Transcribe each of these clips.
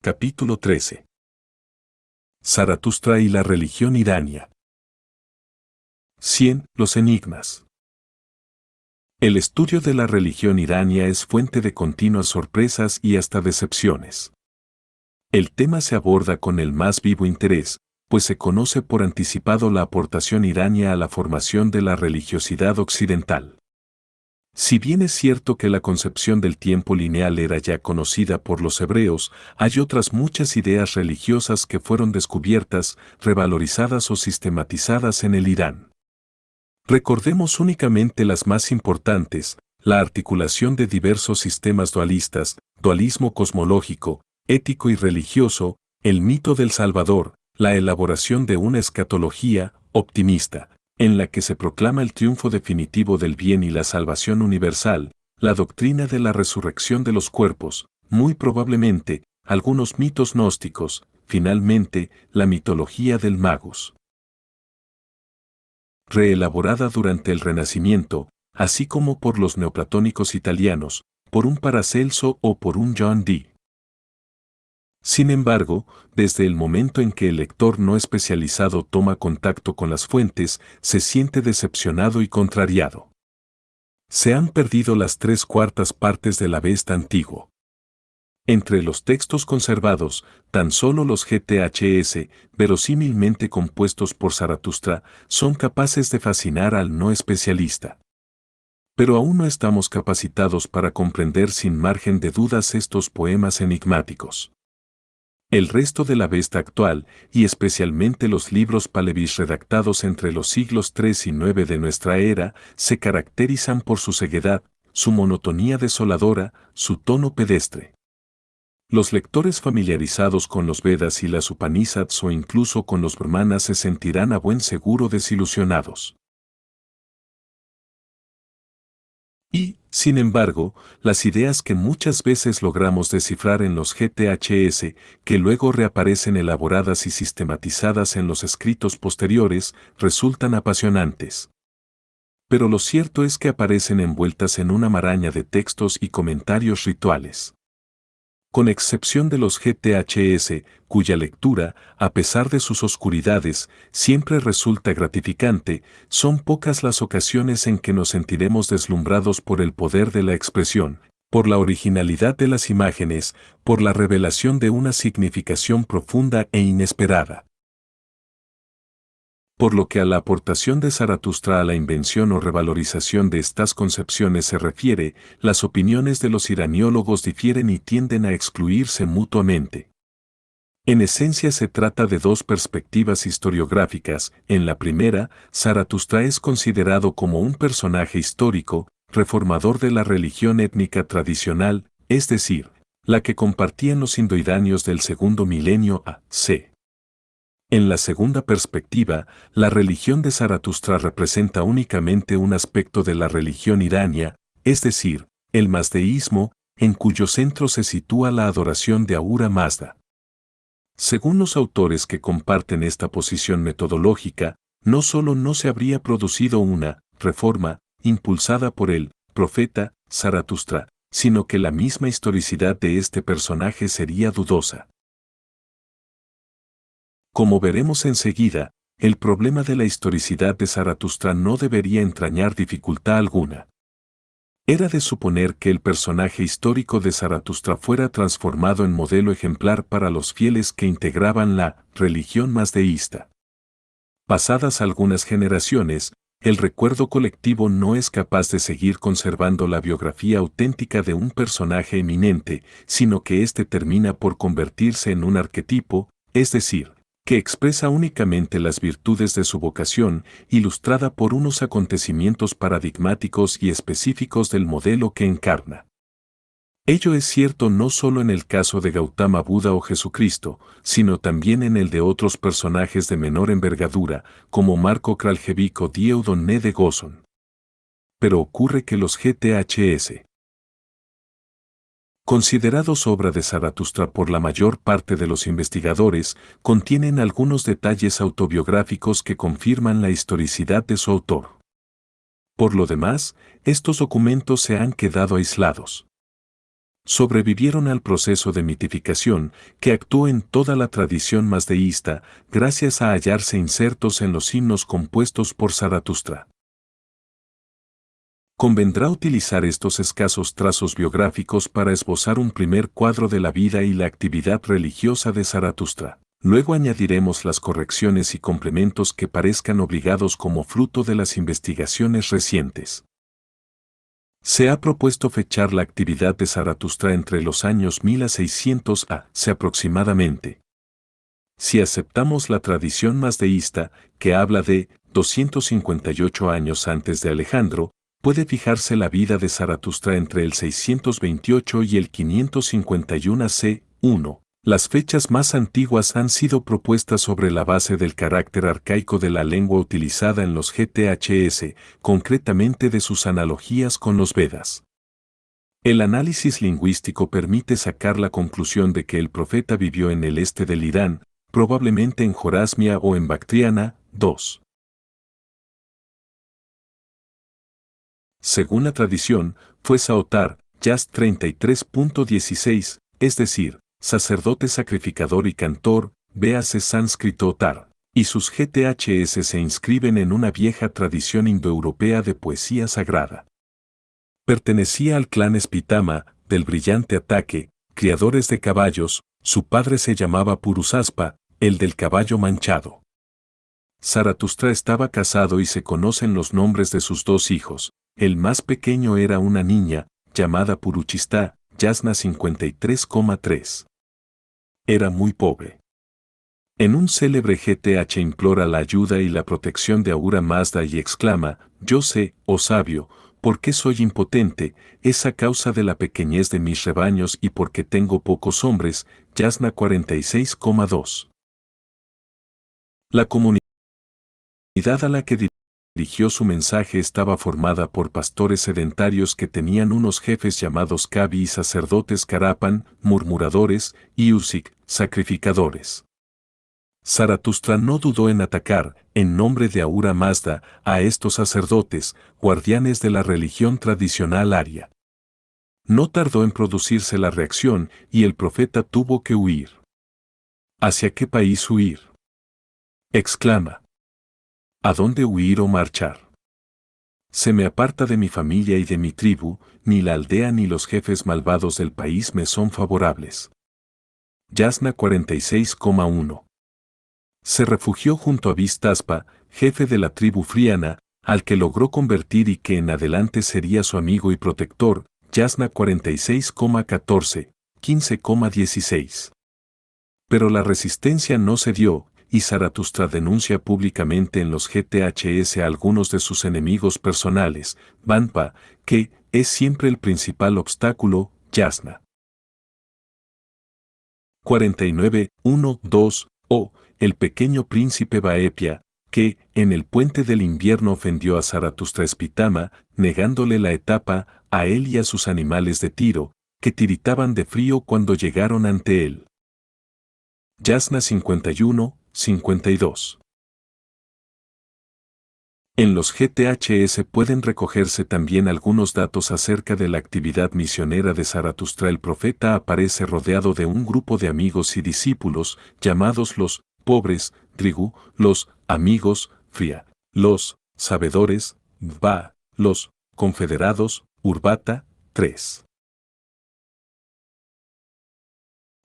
Capítulo 13. Zaratustra y la religión irania. 100. Los enigmas. El estudio de la religión irania es fuente de continuas sorpresas y hasta decepciones. El tema se aborda con el más vivo interés, pues se conoce por anticipado la aportación irania a la formación de la religiosidad occidental. Si bien es cierto que la concepción del tiempo lineal era ya conocida por los hebreos, hay otras muchas ideas religiosas que fueron descubiertas, revalorizadas o sistematizadas en el Irán. Recordemos únicamente las más importantes: la articulación de diversos sistemas dualistas, dualismo cosmológico, ético y religioso, el mito del Salvador, la elaboración de una escatología optimista, en la que se proclama el triunfo definitivo del bien y la salvación universal, la doctrina de la resurrección de los cuerpos, muy probablemente, algunos mitos gnósticos, finalmente, la mitología del magus. Reelaborada durante el Renacimiento, así como por los neoplatónicos italianos, por un Paracelso o por un John Dee. Sin embargo, desde el momento en que el lector no especializado toma contacto con las fuentes, se siente decepcionado y contrariado. Se han perdido las 3/4 partes del Avesta antiguo. Entre los textos conservados, tan solo los GTHS, verosímilmente compuestos por Zaratustra, son capaces de fascinar al no especialista. Pero aún no estamos capacitados para comprender sin margen de dudas estos poemas enigmáticos. El resto de la Avesta actual, y especialmente los libros palevis redactados entre los siglos III y IX de nuestra era, se caracterizan por su ceguedad, su monotonía desoladora, su tono pedestre. Los lectores familiarizados con los Vedas y las Upanishads o incluso con los Brahmanas se sentirán a buen seguro desilusionados. Y, sin embargo, las ideas que muchas veces logramos descifrar en los GTHS, que luego reaparecen elaboradas y sistematizadas en los escritos posteriores, resultan apasionantes. Pero lo cierto es que aparecen envueltas en una maraña de textos y comentarios rituales. Con excepción de los GTHS, cuya lectura, a pesar de sus oscuridades, siempre resulta gratificante, son pocas las ocasiones en que nos sentiremos deslumbrados por el poder de la expresión, por la originalidad de las imágenes, por la revelación de una significación profunda e inesperada. Por lo que a la aportación de Zaratustra a la invención o revalorización de estas concepciones se refiere, las opiniones de los iraniólogos difieren y tienden a excluirse mutuamente. En esencia se trata de dos perspectivas historiográficas. En la primera, Zaratustra es considerado como un personaje histórico, reformador de la religión étnica tradicional, es decir, la que compartían los indoiranios del segundo milenio a.C. En la segunda perspectiva, la religión de Zaratustra representa únicamente un aspecto de la religión irania, es decir, el mazdeísmo, en cuyo centro se sitúa la adoración de Ahura Mazda. Según los autores que comparten esta posición metodológica, no solo no se habría producido una reforma impulsada por el profeta Zaratustra, sino que la misma historicidad de este personaje sería dudosa. Como veremos enseguida, el problema de la historicidad de Zaratustra no debería entrañar dificultad alguna. Era de suponer que el personaje histórico de Zaratustra fuera transformado en modelo ejemplar para los fieles que integraban la religión mazdeísta. Pasadas algunas generaciones, el recuerdo colectivo no es capaz de seguir conservando la biografía auténtica de un personaje eminente, sino que éste termina por convertirse en un arquetipo, es decir, que expresa únicamente las virtudes de su vocación, ilustrada por unos acontecimientos paradigmáticos y específicos del modelo que encarna. Ello es cierto no solo en el caso de Gautama Buda o Jesucristo, sino también en el de otros personajes de menor envergadura, como Marco Kraljevic o Dieudonné de Gozon. Pero ocurre que los GTHS, considerados obra de Zaratustra por la mayor parte de los investigadores, contienen algunos detalles autobiográficos que confirman la historicidad de su autor. Por lo demás, estos documentos se han quedado aislados. sobrevivieron al proceso de mitificación que actuó en toda la tradición mazdeísta gracias a hallarse insertos en los himnos compuestos por Zaratustra. Convendrá utilizar estos escasos trazos biográficos para esbozar un primer cuadro de la vida y la actividad religiosa de Zaratustra. Luego añadiremos las correcciones y complementos que parezcan obligados como fruto de las investigaciones recientes. Se ha propuesto fechar la actividad de Zaratustra entre los años 1000 a 600 a.C. aproximadamente. Si aceptamos la tradición mazdeísta, que habla de 258 años antes de Alejandro, puede fijarse la vida de Zaratustra entre el 628 y el 551 AC. 1. Las fechas más antiguas han sido propuestas sobre la base del carácter arcaico de la lengua utilizada en los GTHS, concretamente de sus analogías con los Vedas. El análisis lingüístico permite sacar la conclusión de que el profeta vivió en el este del Irán, probablemente en Jorasmia o en Bactriana. 2. Según la tradición, fue Saotar, Yas 33.16, es decir, sacerdote sacrificador y cantor, véase sánscrito Otar, y sus GTHS se inscriben en una vieja tradición indoeuropea de poesía sagrada. Pertenecía al clan Espitama, del brillante ataque, criadores de caballos, su padre se llamaba Purusaspa, el del caballo manchado. Zaratustra estaba casado y se conocen los nombres de sus dos hijos. El más pequeño era una niña, llamada Puruchistá, Yasna 53,3. Era muy pobre. En un célebre GTH implora la ayuda y la protección de Ahura Mazda y exclama: yo sé, oh sabio, por qué soy impotente, es a causa de la pequeñez de mis rebaños y porque tengo pocos hombres. Yasna 46,2. La comunidad a la que dirigió su mensaje estaba formada por pastores sedentarios que tenían unos jefes llamados Kabi y sacerdotes Karapan, murmuradores, y Usik, sacrificadores. Zaratustra no dudó en atacar, en nombre de Ahura Mazda, a estos sacerdotes, guardianes de la religión tradicional aria. No tardó en producirse la reacción y el profeta tuvo que huir. ¿Hacia qué país huir?, exclama. ¿A dónde huir o marchar? Se me aparta de mi familia y de mi tribu, ni la aldea ni los jefes malvados del país me son favorables. Yasna 46,1. Se refugió junto a Vistaspa, jefe de la tribu friana, al que logró convertir y que en adelante sería su amigo y protector. Yasna 46,14, 15,16. Pero la resistencia no cedió, y Zaratustra denuncia públicamente en los GTHS a algunos de sus enemigos personales, Vanpa, que es siempre el principal obstáculo. Yasna 49.1.2, o el pequeño príncipe Baepia, que, en el puente del invierno ofendió a Zaratustra Espitama, negándole la etapa a él y a sus animales de tiro, que tiritaban de frío cuando llegaron ante él. Yasna 51.52. En los GTHS pueden recogerse también algunos datos acerca de la actividad misionera de Zaratustra. El profeta aparece rodeado de un grupo de amigos y discípulos, llamados los pobres, Drigu, los amigos, Fria, los sabedores, Ba, los confederados, Urbata. 3.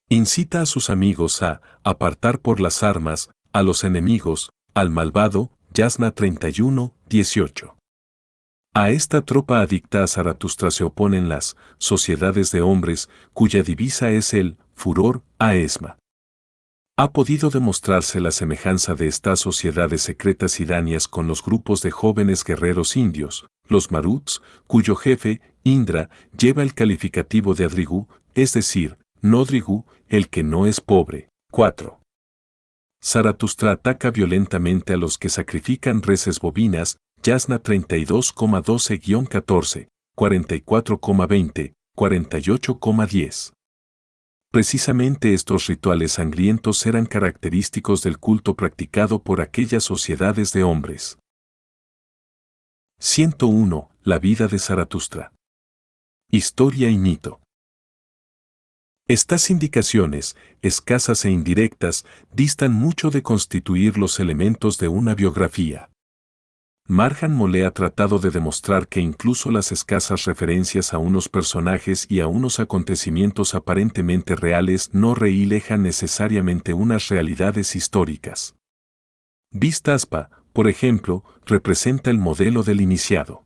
Incita a sus amigos a apartar por las armas, a los enemigos, al malvado. Yasna 31.18. A esta tropa adicta a Zaratustra se oponen las sociedades de hombres, cuya divisa es el furor a esma. Ha podido demostrarse la semejanza de estas sociedades secretas iranias con los grupos de jóvenes guerreros indios, los Maruts, cuyo jefe, Indra, lleva el calificativo de Adrigu, es decir, no Drigu, el que no es pobre. 4. Zaratustra ataca violentamente a los que sacrifican reses bovinas. Yasna 32,12-14, 44,20, 48,10. Precisamente estos rituales sangrientos eran característicos del culto practicado por aquellas sociedades de hombres. 101. La vida de Zaratustra. Historia y mito. Estas indicaciones, escasas e indirectas, distan mucho de constituir los elementos de una biografía. Marjan Mole ha tratado de demostrar que incluso las escasas referencias a unos personajes y a unos acontecimientos aparentemente reales no reilejan necesariamente unas realidades históricas. Vistaspa, por ejemplo, representa el modelo del iniciado.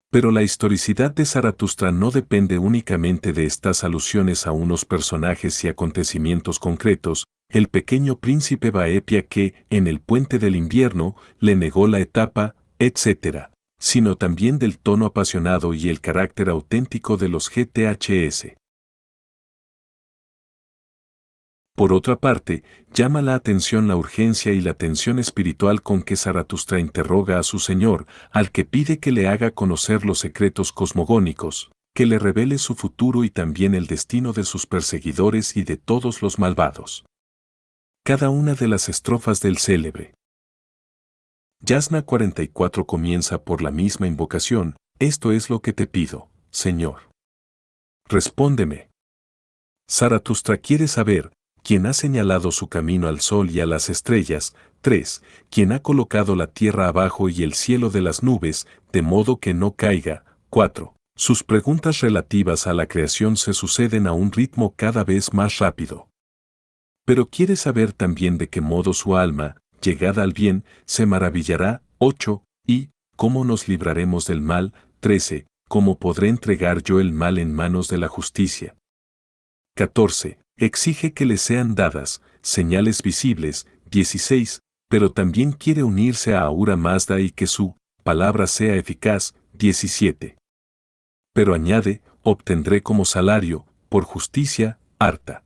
Pero la historicidad de Zaratustra no depende únicamente de estas alusiones a unos personajes y acontecimientos concretos, el pequeño príncipe Baepia que, en el puente del invierno, le negó la etapa, etc., sino también del tono apasionado y el carácter auténtico de los GTHS. Por otra parte, llama la atención la urgencia y la tensión espiritual con que Zaratustra interroga a su Señor, al que pide que le haga conocer los secretos cosmogónicos, que le revele su futuro y también el destino de sus perseguidores y de todos los malvados. Cada una de las estrofas del célebre Yasna 44 comienza por la misma invocación: esto es lo que te pido, Señor. Respóndeme. Zaratustra quiere saber, quien ha señalado su camino al sol y a las estrellas, 3. Quien ha colocado la tierra abajo y el cielo de las nubes, de modo que no caiga, 4. Sus preguntas relativas a la creación se suceden a un ritmo cada vez más rápido. Pero quiere saber también de qué modo su alma, llegada al bien, se maravillará, 8. Y, ¿cómo nos libraremos del mal? 13. ¿Cómo podré entregar yo el mal en manos de la justicia? 14. Exige que le sean dadas señales visibles, 16, pero también quiere unirse a Ahura Mazda y que su palabra sea eficaz, 17. Pero añade, obtendré como salario, por justicia, harta.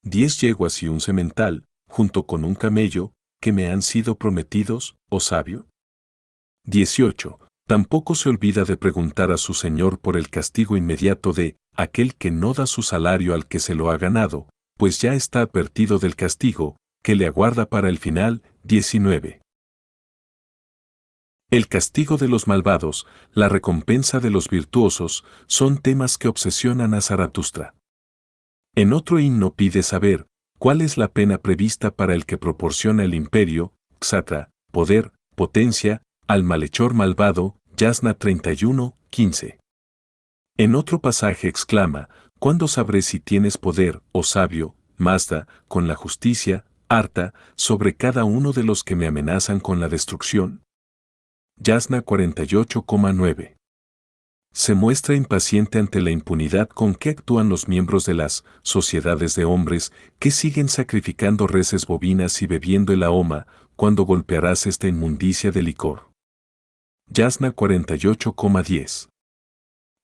10 yeguas y un semental, junto con un camello, que me han sido prometidos, oh sabio. 18. Tampoco se olvida de preguntar a su señor por el castigo inmediato de aquel que no da su salario al que se lo ha ganado, pues ya está advertido del castigo que le aguarda para el final. 19. El castigo de los malvados, la recompensa de los virtuosos, son temas que obsesionan a Zaratustra. En otro himno pide saber cuál es la pena prevista para el que proporciona el imperio, xatra, poder, potencia, al malhechor malvado, Yasna 31, 15. En otro pasaje exclama, ¿cuándo sabré si tienes poder, oh sabio, Mazda, con la justicia, harta, sobre cada uno de los que me amenazan con la destrucción? Yasna 48,9. Se muestra impaciente ante la impunidad con que actúan los miembros de las sociedades de hombres que siguen sacrificando reses bovinas y bebiendo el ahoma, cuando golpearás esta inmundicia de licor. Yasna 48,10.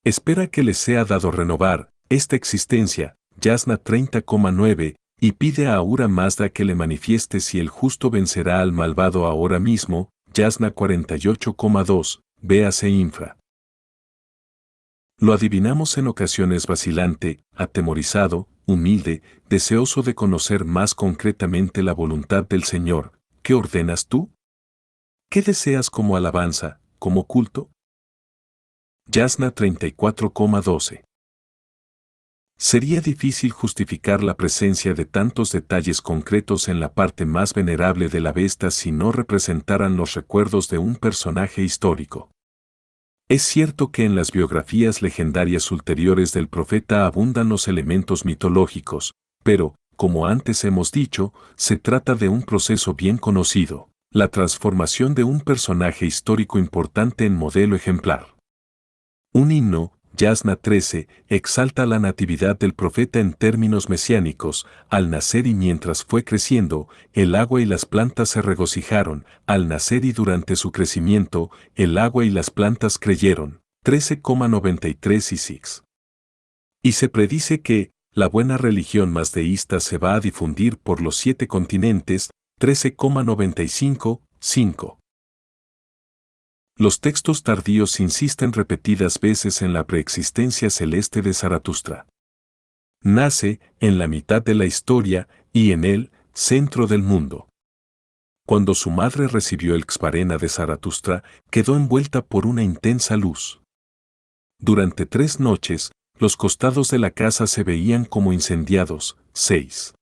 Espera que les sea dado renovar esta existencia, Yasna 30,9, y pide a Ahura Mazda que le manifieste si el justo vencerá al malvado ahora mismo, Yasna 48,2, véase infra. Lo adivinamos en ocasiones vacilante, atemorizado, humilde, deseoso de conocer más concretamente la voluntad del Señor. ¿Qué ordenas tú? ¿Qué deseas como alabanza, como culto? Yasna 34,12. Sería difícil justificar la presencia de tantos detalles concretos en la parte más venerable de la Vesta si no representaran los recuerdos de un personaje histórico. Es cierto que en las biografías legendarias ulteriores del profeta abundan los elementos mitológicos, pero, como antes hemos dicho, se trata de un proceso bien conocido, la transformación de un personaje histórico importante en modelo ejemplar. Un himno, Yasna 13, exalta la natividad del profeta en términos mesiánicos: al nacer y mientras fue creciendo, el agua y las plantas se regocijaron; al nacer y durante su crecimiento, el agua y las plantas creyeron. 13,93 y 6. Y se predice que la buena religión mazdeísta se va a difundir por los 7 continentes. 13,95, 5. Los textos tardíos insisten repetidas veces en la preexistencia celeste de Zaratustra. Nace en la mitad de la historia y en el centro del mundo. Cuando su madre recibió el Xparena de Zaratustra, quedó envuelta por una intensa luz. Durante 3 noches, los costados de la casa se veían como incendiados. 6.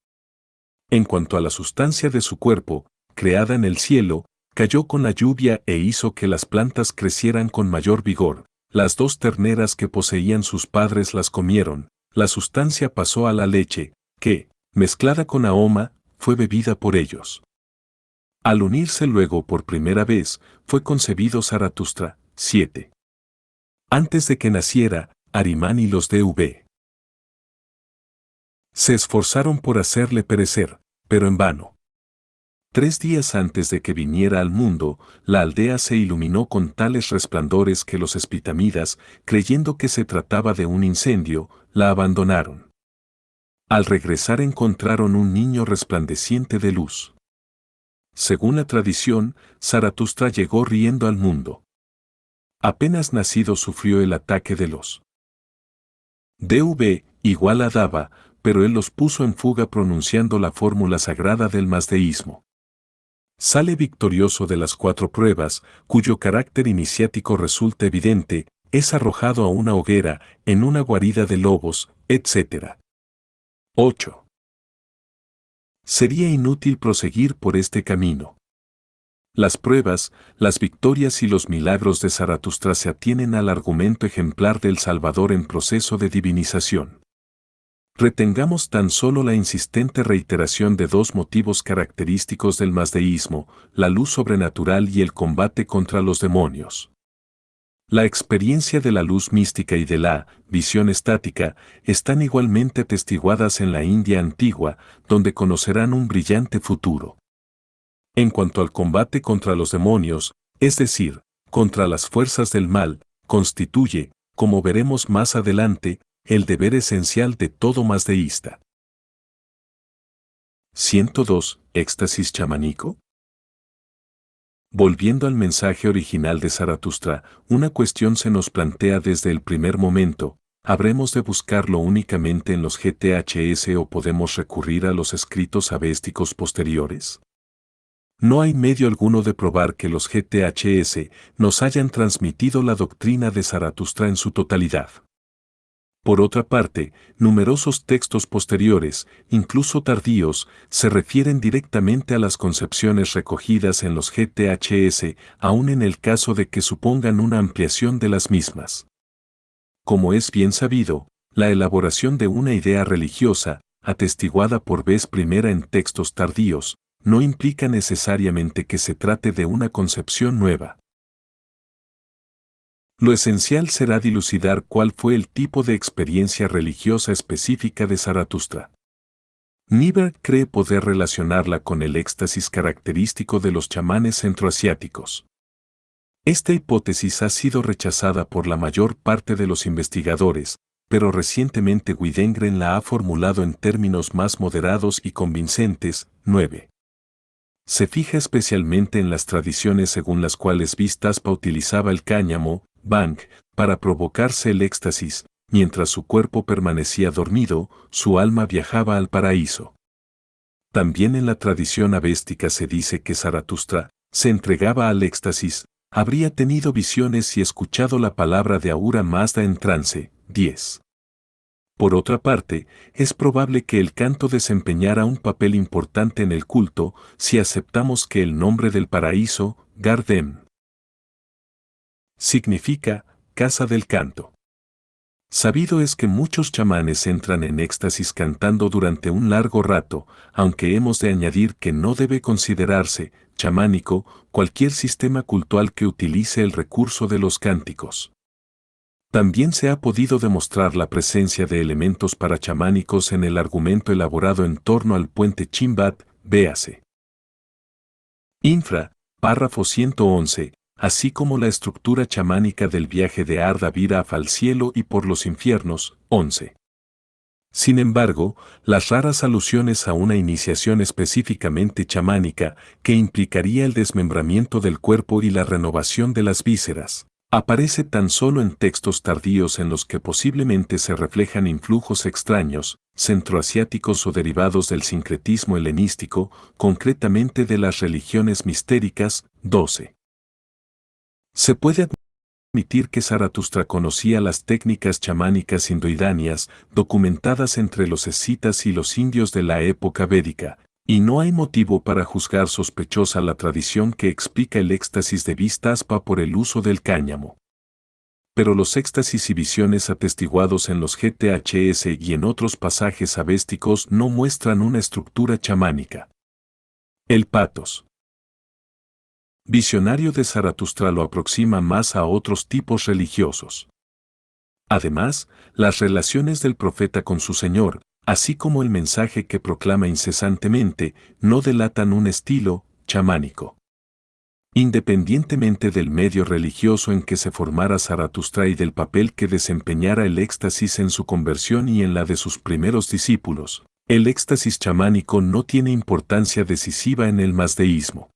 En cuanto a la sustancia de su cuerpo, creada en el cielo, cayó con la lluvia e hizo que las plantas crecieran con mayor vigor. Las 2 terneras que poseían sus padres las comieron, la sustancia pasó a la leche, que, mezclada con ahoma, fue bebida por ellos. Al unirse luego por primera vez, fue concebido Zaratustra. 7. Antes de que naciera, Arimán y los DV se esforzaron por hacerle perecer, pero en vano. 3 días antes de que viniera al mundo, la aldea se iluminó con tales resplandores que los espitamidas, creyendo que se trataba de un incendio, la abandonaron. Al regresar encontraron un niño resplandeciente de luz. Según la tradición, Zaratustra llegó riendo al mundo. Apenas nacido sufrió el ataque de los DV, igual a Dava, pero él los puso en fuga pronunciando la fórmula sagrada del mazdeísmo. Sale victorioso de las 4 pruebas, cuyo carácter iniciático resulta evidente, es arrojado a una hoguera, en una guarida de lobos, etc. 8. Sería inútil proseguir por este camino. Las pruebas, las victorias y los milagros de Zaratustra se atienen al argumento ejemplar del Salvador en proceso de divinización. Retengamos tan solo la insistente reiteración de 2 motivos característicos del mazdeísmo, la luz sobrenatural y el combate contra los demonios. La experiencia de la luz mística y de la visión estática están igualmente atestiguadas en la India antigua, donde conocerán un brillante futuro. En cuanto al combate contra los demonios, es decir, contra las fuerzas del mal, constituye, como veremos más adelante, el deber esencial de todo mazdeísta. 102. Éxtasis chamánico. Volviendo al mensaje original de Zaratustra, una cuestión se nos plantea desde el primer momento: ¿habremos de buscarlo únicamente en los GTHS o podemos recurrir a los escritos avésticos posteriores? No hay medio alguno de probar que los GTHS nos hayan transmitido la doctrina de Zaratustra en su totalidad. Por otra parte, numerosos textos posteriores, incluso tardíos, se refieren directamente a las concepciones recogidas en los GTHS, aun en el caso de que supongan una ampliación de las mismas. Como es bien sabido, la elaboración de una idea religiosa, atestiguada por vez primera en textos tardíos, no implica necesariamente que se trate de una concepción nueva. Lo esencial será dilucidar cuál fue el tipo de experiencia religiosa específica de Zaratustra. Niebuhr cree poder relacionarla con el éxtasis característico de los chamanes centroasiáticos. Esta hipótesis ha sido rechazada por la mayor parte de los investigadores, pero recientemente Widengren la ha formulado en términos más moderados y convincentes. 9. Se fija especialmente en las tradiciones según las cuales Vistaspa utilizaba el cáñamo, Bang, para provocarse el éxtasis, mientras su cuerpo permanecía dormido, su alma viajaba al paraíso. También en la tradición avéstica se dice que Zaratustra se entregaba al éxtasis, habría tenido visiones y escuchado la palabra de Ahura Mazda en trance. 10. Por otra parte, es probable que el canto desempeñara un papel importante en el culto si aceptamos que el nombre del paraíso, Garden, significa casa del canto. Sabido es que muchos chamanes entran en éxtasis cantando durante un largo rato, aunque hemos de añadir que no debe considerarse chamánico cualquier sistema cultural que utilice el recurso de los cánticos. También se ha podido demostrar la presencia de elementos parachamánicos en el argumento elaborado en torno al puente Chimbat, véase. Infra, párrafo 111, así como la estructura chamánica del viaje de Arda Viraf al cielo y por los infiernos. 11. Sin embargo, las raras alusiones a una iniciación específicamente chamánica, que implicaría el desmembramiento del cuerpo y la renovación de las vísceras, aparece tan solo en textos tardíos en los que posiblemente se reflejan influjos extraños, centroasiáticos o derivados del sincretismo helenístico, concretamente de las religiones mistéricas. 12. Se puede admitir que Zaratustra conocía las técnicas chamánicas indoidáneas documentadas entre los escitas y los indios de la época védica, y no hay motivo para juzgar sospechosa la tradición que explica el éxtasis de Vistaspa por el uso del cáñamo. Pero los éxtasis y visiones atestiguados en los GTHS y en otros pasajes avésticos no muestran una estructura chamánica. El patos visionario de Zaratustra lo aproxima más a otros tipos religiosos. Además, las relaciones del profeta con su Señor, así como el mensaje que proclama incesantemente, no delatan un estilo chamánico. Independientemente del medio religioso en que se formara Zaratustra y del papel que desempeñara el éxtasis en su conversión y en la de sus primeros discípulos, el éxtasis chamánico no tiene importancia decisiva en el mazdeísmo.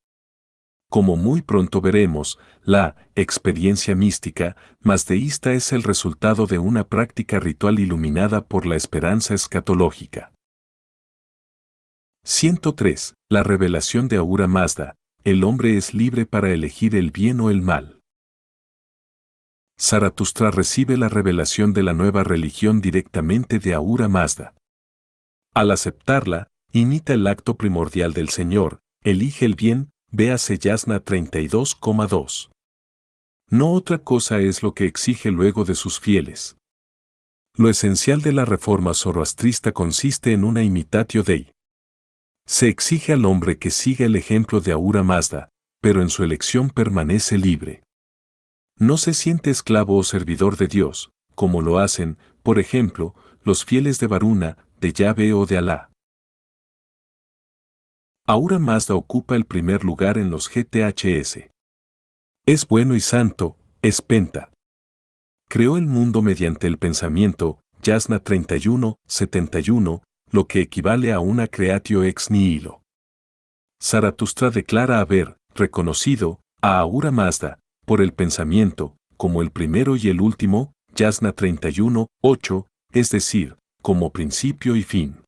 Como muy pronto veremos, la experiencia mística mazdeísta es el resultado de una práctica ritual iluminada por la esperanza escatológica. 103. La revelación de Ahura Mazda. El hombre es libre para elegir el bien o el mal. Zaratustra recibe la revelación de la nueva religión directamente de Ahura Mazda. Al aceptarla, imita el acto primordial del Señor, elige el bien, véase Yasna 32,2. No otra cosa es lo que exige luego de sus fieles. Lo esencial de la reforma zoroastrista consiste en una imitatio Dei. Se exige al hombre que siga el ejemplo de Ahura Mazda, pero en su elección permanece libre. No se siente esclavo o servidor de Dios, como lo hacen, por ejemplo, los fieles de Varuna, de Yahvé o de Alá. Ahura Mazda ocupa el primer lugar en los GTHS. Es bueno y santo, es penta. Creó el mundo mediante el pensamiento, Yasna 31:71, lo que equivale a una creatio ex nihilo. Zaratustra declara haber reconocido a Ahura Mazda por el pensamiento como el primero y el último, Yasna 31:8, es decir, como principio y fin.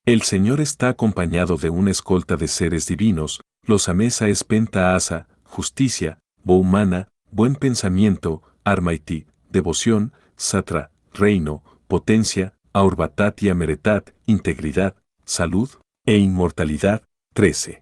El Señor está acompañado de una escolta de seres divinos, los Amesa es penta asa, justicia, Boumana, buen pensamiento, Armaiti, devoción, Satra, reino, potencia, Aurbatat y Ameretat, integridad, salud, e inmortalidad. 13.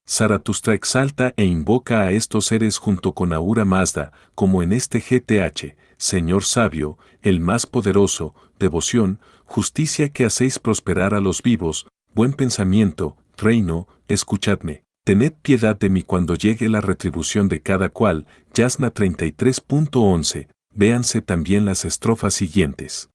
Zaratustra exalta e invoca a estos seres junto con Ahura Mazda, como en este GTH, Señor sabio, el más poderoso, devoción, justicia que hacéis prosperar a los vivos, buen pensamiento, reino, escuchadme, tened piedad de mí cuando llegue la retribución de cada cual, Yasna 33.11, véanse también las estrofas siguientes.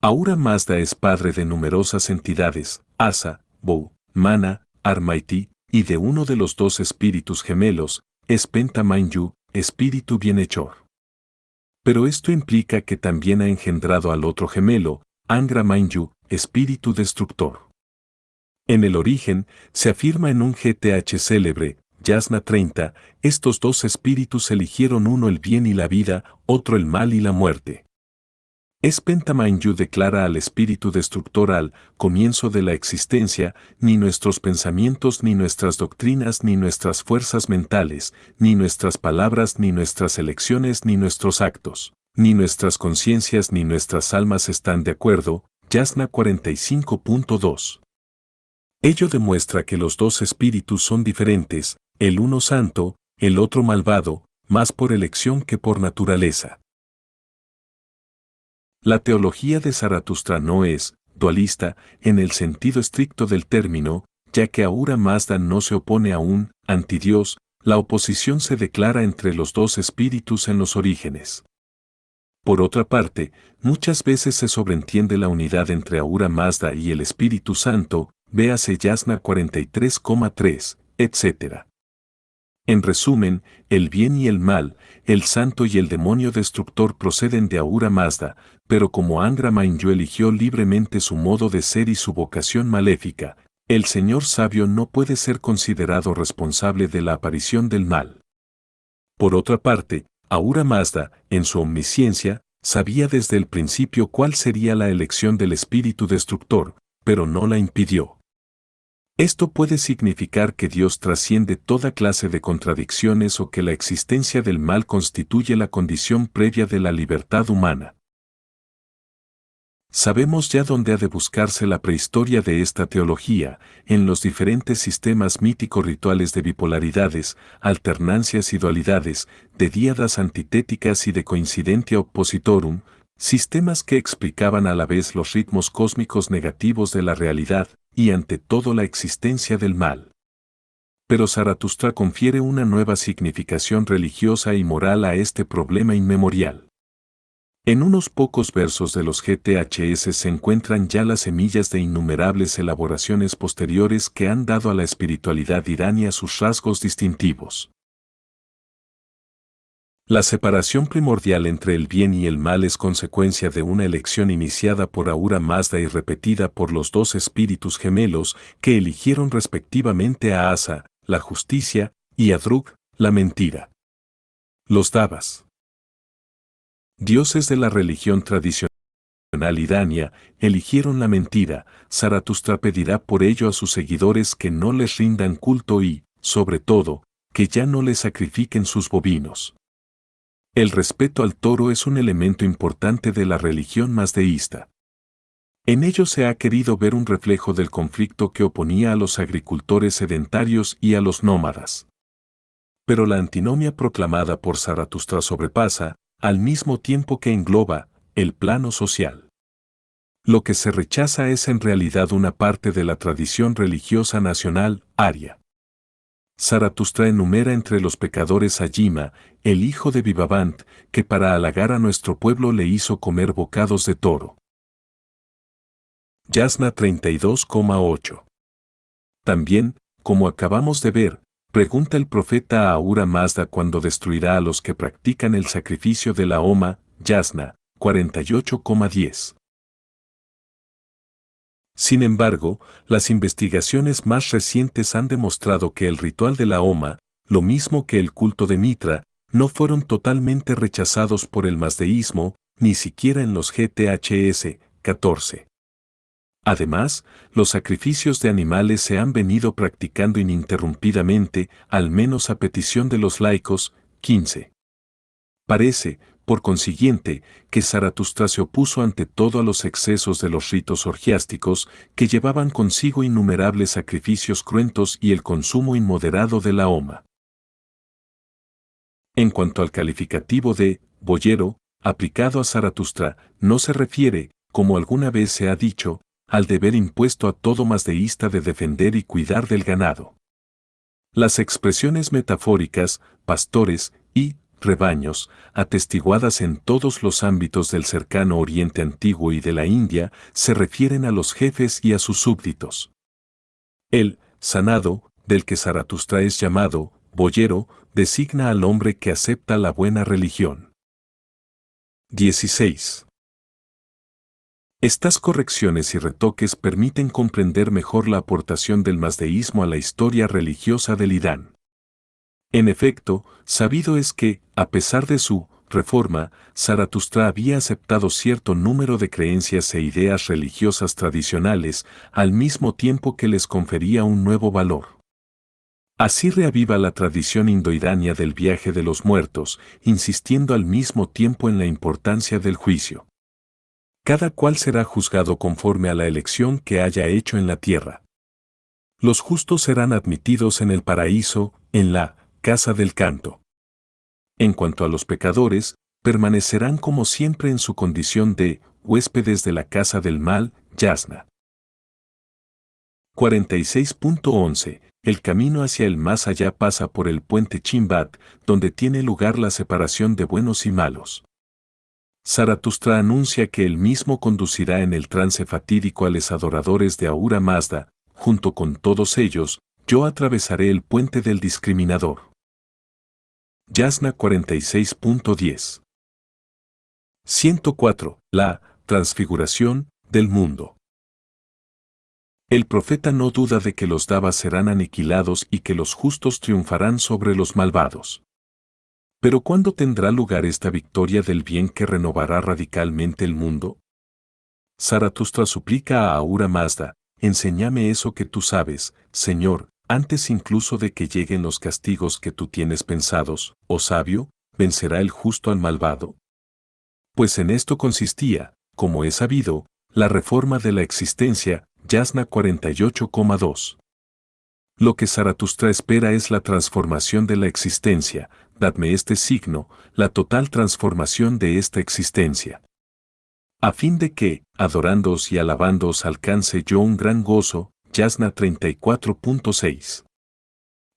Ahura Mazda es padre de numerosas entidades, Asa, Bou, Mana, Armaiti, y de uno de los dos espíritus gemelos, es Penta Manyu, espíritu bienhechor. Pero esto implica que también ha engendrado al otro gemelo, Angra Manyu, espíritu destructor. En el origen, se afirma en un GTH célebre, Yasna 30, estos dos espíritus eligieron uno el bien y la vida, otro el mal y la muerte. Penta Manyu declara al espíritu destructor al comienzo de la existencia, ni nuestros pensamientos ni nuestras doctrinas ni nuestras fuerzas mentales, ni nuestras palabras ni nuestras elecciones ni nuestros actos, ni nuestras conciencias ni nuestras almas están de acuerdo, Yasna 45.2. Ello demuestra que los dos espíritus son diferentes, el uno santo, el otro malvado, más por elección que por naturaleza. La teología de Zaratustra no es dualista en el sentido estricto del término, ya que Ahura Mazda no se opone a un antidios, la oposición se declara entre los dos espíritus en los orígenes. Por otra parte, muchas veces se sobreentiende la unidad entre Ahura Mazda y el Espíritu Santo, véase Yasna 43,3, etc. En resumen, el bien y el mal, el santo y el demonio destructor proceden de Ahura Mazda, pero como Angra Mainyu eligió libremente su modo de ser y su vocación maléfica, el Señor sabio no puede ser considerado responsable de la aparición del mal. Por otra parte, Ahura Mazda, en su omnisciencia, sabía desde el principio cuál sería la elección del espíritu destructor, pero no la impidió. Esto puede significar que Dios trasciende toda clase de contradicciones o que la existencia del mal constituye la condición previa de la libertad humana. Sabemos ya dónde ha de buscarse la prehistoria de esta teología, en los diferentes sistemas mítico-rituales de bipolaridades, alternancias y dualidades, de díadas antitéticas y de coincidentia oppositorum, sistemas que explicaban a la vez los ritmos cósmicos negativos de la realidad y ante todo la existencia del mal. Pero Zaratustra confiere una nueva significación religiosa y moral a este problema inmemorial. En unos pocos versos de los GTHS se encuentran ya las semillas de innumerables elaboraciones posteriores que han dado a la espiritualidad irania sus rasgos distintivos. La separación primordial entre el bien y el mal es consecuencia de una elección iniciada por Ahura Mazda y repetida por los dos espíritus gemelos que eligieron respectivamente a Asa, la justicia, y a Druk, la mentira. Los Davas, dioses de la religión tradicional irania, eligieron la mentira. Zaratustra pedirá por ello a sus seguidores que no les rindan culto y, sobre todo, que ya no les sacrifiquen sus bovinos. El respeto al toro es un elemento importante de la religión mazdeísta. En ello se ha querido ver un reflejo del conflicto que oponía a los agricultores sedentarios y a los nómadas. Pero la antinomia proclamada por Zaratustra sobrepasa, al mismo tiempo que engloba, el plano social. Lo que se rechaza es en realidad una parte de la tradición religiosa nacional, aria. Zaratustra enumera entre los pecadores a Yima, el hijo de Vivavant, que para halagar a nuestro pueblo le hizo comer bocados de toro. Yasna 32,8. También, como acabamos de ver, pregunta el profeta a Ahura Mazda cuando destruirá a los que practican el sacrificio de la Homa, Yasna 48,10. Sin embargo, las investigaciones más recientes han demostrado que el ritual de la Homa, lo mismo que el culto de Mitra, no fueron totalmente rechazados por el mazdeísmo, ni siquiera en los GTHS 14. Además, los sacrificios de animales se han venido practicando ininterrumpidamente, al menos a petición de los laicos, 15. Parece, por consiguiente, que Zaratustra se opuso ante todo a los excesos de los ritos orgiásticos, que llevaban consigo innumerables sacrificios cruentos y el consumo inmoderado de la Homa. En cuanto al calificativo de boyero, aplicado a Zaratustra, no se refiere, como alguna vez se ha dicho, al deber impuesto a todo mazdeísta de defender y cuidar del ganado. Las expresiones metafóricas, pastores y rebaños, atestiguadas en todos los ámbitos del cercano Oriente Antiguo y de la India, se refieren a los jefes y a sus súbditos. El sanado, del que Zaratustra es llamado boyero, designa al hombre que acepta la buena religión. 16. Estas correcciones y retoques permiten comprender mejor la aportación del mazdeísmo a la historia religiosa del Irán. En efecto, sabido es que, a pesar de su reforma, Zaratustra había aceptado cierto número de creencias e ideas religiosas tradicionales, al mismo tiempo que les confería un nuevo valor. Así reaviva la tradición indoirania del viaje de los muertos, insistiendo al mismo tiempo en la importancia del juicio. Cada cual será juzgado conforme a la elección que haya hecho en la tierra. Los justos serán admitidos en el paraíso, en la casa del canto. En cuanto a los pecadores, permanecerán como siempre en su condición de huéspedes de la casa del mal, Yasna. 46.11. El camino hacia el más allá pasa por el puente Chimbat, donde tiene lugar la separación de buenos y malos. Zaratustra anuncia que él mismo conducirá en el trance fatídico a los adoradores de Ahura Mazda, junto con todos ellos, yo atravesaré el puente del discriminador. Yasna 46.10. 104. La transfiguración del mundo. El profeta no duda de que los Davas serán aniquilados y que los justos triunfarán sobre los malvados. Pero ¿cuándo tendrá lugar esta victoria del bien que renovará radicalmente el mundo? Zaratustra suplica a Ahura Mazda, enséñame eso que tú sabes, Señor, antes incluso de que lleguen los castigos que tú tienes pensados, oh sabio, ¿vencerá el justo al malvado? Pues en esto consistía, como es sabido, la reforma de la existencia, Yasna 48,2. Lo que Zaratustra espera es la transformación de la existencia, dadme este signo, la total transformación de esta existencia. A fin de que, adorándoos y alabándoos alcance yo un gran gozo, Yasna 34,6.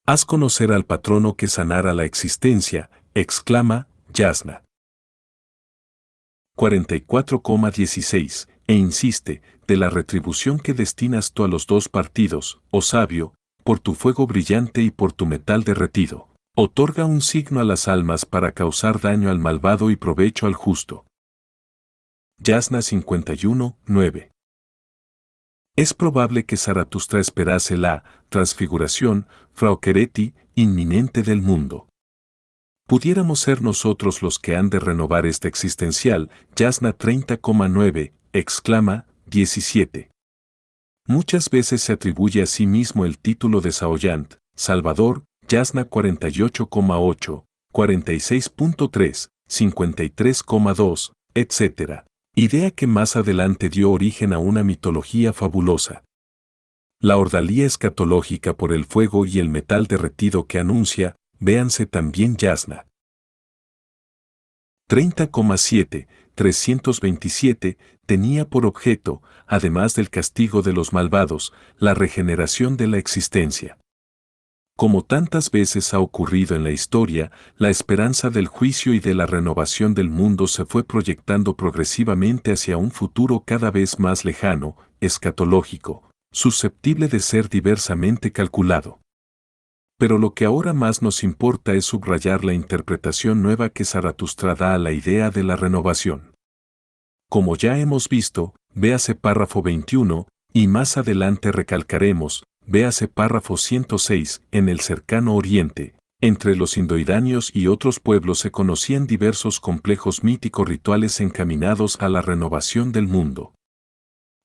Haz conocer al patrono que sanara la existencia, exclama, Yasna 44,16, e insiste, de la retribución que destinas tú a los dos partidos, oh sabio, por tu fuego brillante y por tu metal derretido. Otorga un signo a las almas para causar daño al malvado y provecho al justo. Yasna 51,9. Es probable que Zaratustra esperase la transfiguración, Fraukereti, inminente del mundo. Pudiéramos ser nosotros los que han de renovar esta existencial, Yasna 30,9, exclama, 17. Muchas veces se atribuye a sí mismo el título de Saoyant, Salvador, Yasna 48,8, 46,3, 53,2, etc. Idea que más adelante dio origen a una mitología fabulosa. La ordalía escatológica por el fuego y el metal derretido que anuncia, véanse también Yasna 30,7, 327, tenía por objeto, además del castigo de los malvados, la regeneración de la existencia. Como tantas veces ha ocurrido en la historia, la esperanza del juicio y de la renovación del mundo se fue proyectando progresivamente hacia un futuro cada vez más lejano, escatológico, susceptible de ser diversamente calculado. Pero lo que ahora más nos importa es subrayar la interpretación nueva que Zaratustra da a la idea de la renovación. Como ya hemos visto, véase párrafo 21, y más adelante recalcaremos, véase párrafo 106, en el cercano Oriente, entre los indoiranios y otros pueblos se conocían diversos complejos míticos rituales encaminados a la renovación del mundo.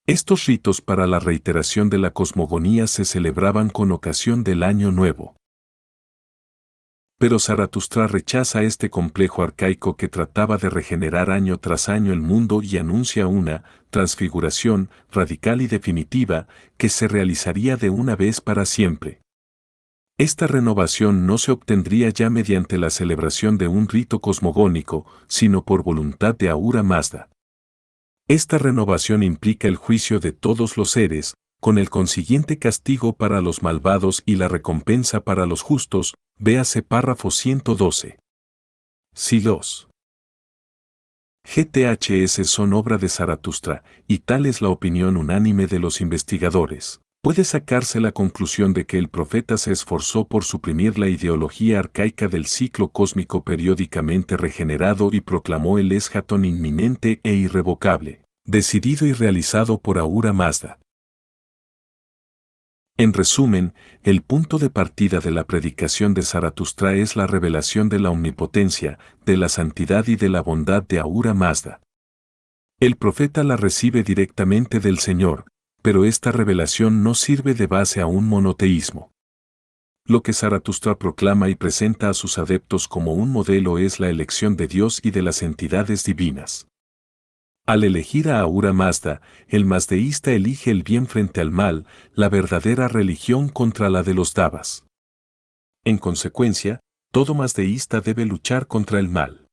Estos ritos para la reiteración de la cosmogonía se celebraban con ocasión del Año Nuevo. Pero Zaratustra rechaza este complejo arcaico que trataba de regenerar año tras año el mundo y anuncia una transfiguración radical y definitiva que se realizaría de una vez para siempre. Esta renovación no se obtendría ya mediante la celebración de un rito cosmogónico, sino por voluntad de Ahura Mazda. Esta renovación implica el juicio de todos los seres, con el consiguiente castigo para los malvados y la recompensa para los justos, véase párrafo 112. Si los GTHS son obra de Zaratustra, y tal es la opinión unánime de los investigadores, puede sacarse la conclusión de que el profeta se esforzó por suprimir la ideología arcaica del ciclo cósmico periódicamente regenerado y proclamó el eschaton inminente e irrevocable, decidido y realizado por Ahura Mazda. En resumen, el punto de partida de la predicación de Zaratustra es la revelación de la omnipotencia, de la santidad y de la bondad de Ahura Mazda. El profeta la recibe directamente del Señor, pero esta revelación no sirve de base a un monoteísmo. Lo que Zaratustra proclama y presenta a sus adeptos como un modelo es la elección de Dios y de las entidades divinas. Al elegir a Ahura Mazda, el mazdeísta elige el bien frente al mal, la verdadera religión contra la de los Davas. En consecuencia, todo mazdeísta debe luchar contra el mal.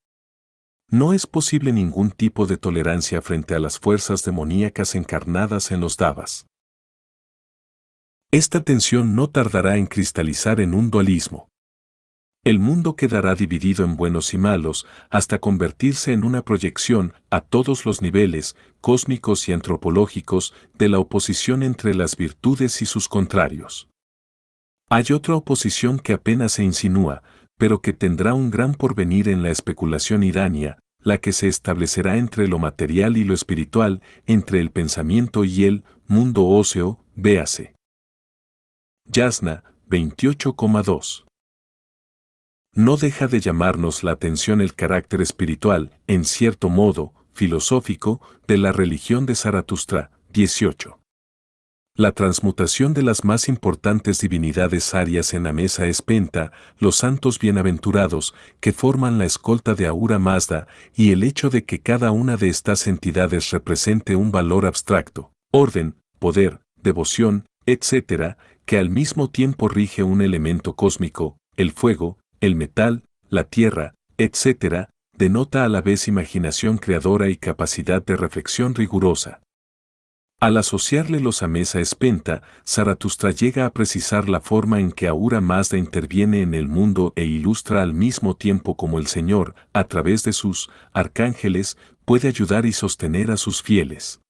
No es posible ningún tipo de tolerancia frente a las fuerzas demoníacas encarnadas en los Davas. Esta tensión no tardará en cristalizar en un dualismo. El mundo quedará dividido en buenos y malos, hasta convertirse en una proyección, a todos los niveles, cósmicos y antropológicos, de la oposición entre las virtudes y sus contrarios. Hay otra oposición que apenas se insinúa, pero que tendrá un gran porvenir en la especulación irania, la que se establecerá entre lo material y lo espiritual, entre el pensamiento y el mundo óseo, véase. Yasna, 28,2. No deja de llamarnos la atención el carácter espiritual, en cierto modo, filosófico, de la religión de Zaratustra, 18. La transmutación de las más importantes divinidades arias en Amesa Espenta, los santos bienaventurados, que forman la escolta de Ahura Mazda, y el hecho de que cada una de estas entidades represente un valor abstracto, orden, poder, devoción, etc., que al mismo tiempo rige un elemento cósmico, el fuego, el metal, la tierra, etc., denota a la vez imaginación creadora y capacidad de reflexión rigurosa. Al asociarle los Amesa Espenta, Zaratustra llega a precisar la forma en que Ahura Mazda interviene en el mundo e ilustra al mismo tiempo cómo el Señor, a través de sus arcángeles, puede ayudar y sostener a sus fieles.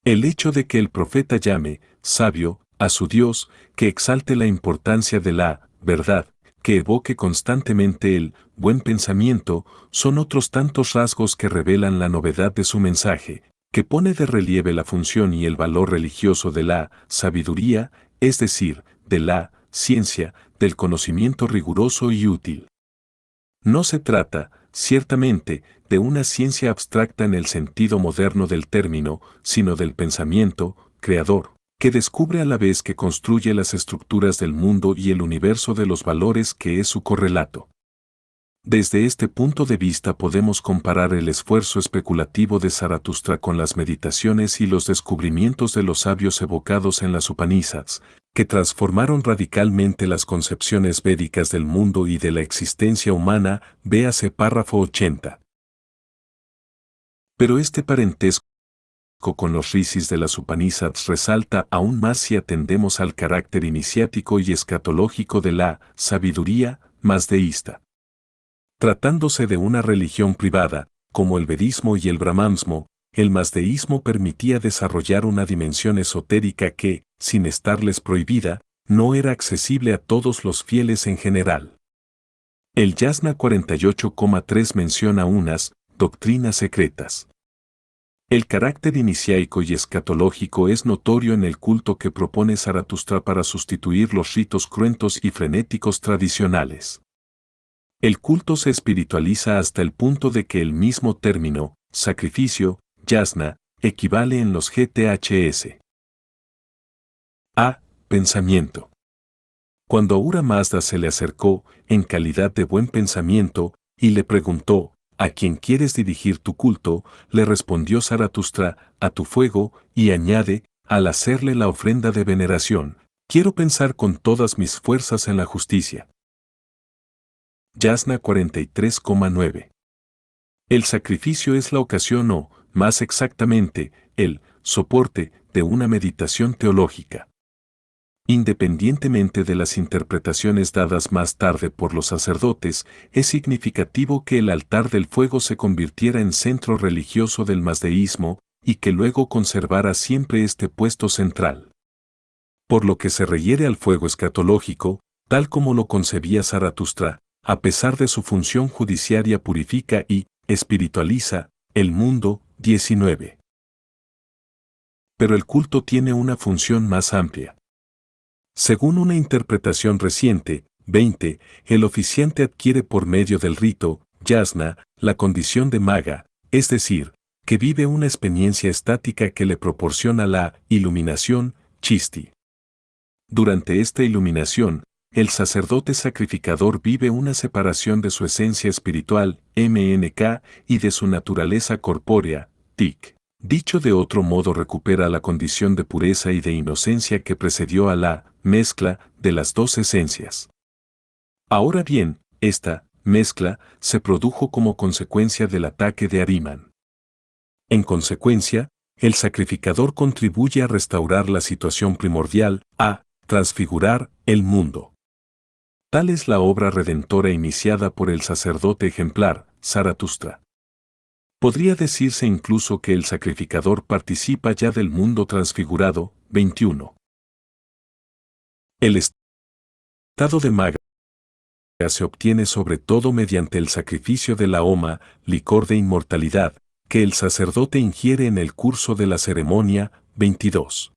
El hecho de que el profeta llame, sabio, a su Dios, que exalte la importancia de la verdad, que evoque constantemente el buen pensamiento, son otros tantos rasgos que revelan la novedad de su mensaje, que pone de relieve la función y el valor religioso de la sabiduría, es decir, de la ciencia, del conocimiento riguroso y útil. No se trata, ciertamente, de una ciencia abstracta en el sentido moderno del término, sino del pensamiento creador, que descubre a la vez que construye las estructuras del mundo y el universo de los valores que es su correlato. Desde este punto de vista podemos comparar el esfuerzo especulativo de Zaratustra con las meditaciones y los descubrimientos de los sabios evocados en las Upanishads, que transformaron radicalmente las concepciones védicas del mundo y de la existencia humana, véase párrafo 80. Pero este parentesco con los rishis de las Upanishads resalta aún más si atendemos al carácter iniciático y escatológico de la sabiduría mazdeísta. Tratándose de una religión privada, como el vedismo y el brahmansmo, el mazdeísmo permitía desarrollar una dimensión esotérica que, sin estarles prohibida, no era accesible a todos los fieles en general. El Yasna 48,3 menciona unas doctrinas secretas. El carácter iniciáico y escatológico es notorio en el culto que propone Zaratustra para sustituir los ritos cruentos y frenéticos tradicionales. El culto se espiritualiza hasta el punto de que el mismo término, sacrificio, yasna, equivale en los GTHS a pensamiento. Cuando Ahura Mazda se le acercó, en calidad de buen pensamiento, y le preguntó, ¿a quién quieres dirigir tu culto?, le respondió Zaratustra, a tu fuego, y añade, al hacerle la ofrenda de veneración, quiero pensar con todas mis fuerzas en la justicia. Yasna 43,9. El sacrificio es la ocasión o, más exactamente, el soporte de una meditación teológica. Independientemente de las interpretaciones dadas más tarde por los sacerdotes, es significativo que el altar del fuego se convirtiera en centro religioso del mazdeísmo y que luego conservara siempre este puesto central. Por lo que se refiere al fuego escatológico, tal como lo concebía Zaratustra, a pesar de su función judiciaria purifica y espiritualiza el mundo. 19. Pero el culto tiene una función más amplia. Según una interpretación reciente, 20, el oficiante adquiere por medio del rito, yasna, la condición de maga, es decir, que vive una experiencia estática que le proporciona la iluminación, chisti. Durante esta iluminación, el sacerdote sacrificador vive una separación de su esencia espiritual, MNK, y de su naturaleza corpórea, TIC. Dicho de otro modo, recupera la condición de pureza y de inocencia que precedió a la mezcla de las dos esencias. Ahora bien, esta mezcla se produjo como consecuencia del ataque de Ahriman. En consecuencia, el sacrificador contribuye a restaurar la situación primordial, a transfigurar el mundo. Tal es la obra redentora iniciada por el sacerdote ejemplar, Zaratustra. Podría decirse incluso que el sacrificador participa ya del mundo transfigurado. 21. El estado de maga se obtiene sobre todo mediante el sacrificio de la homa, licor de inmortalidad, que el sacerdote ingiere en el curso de la ceremonia. 22.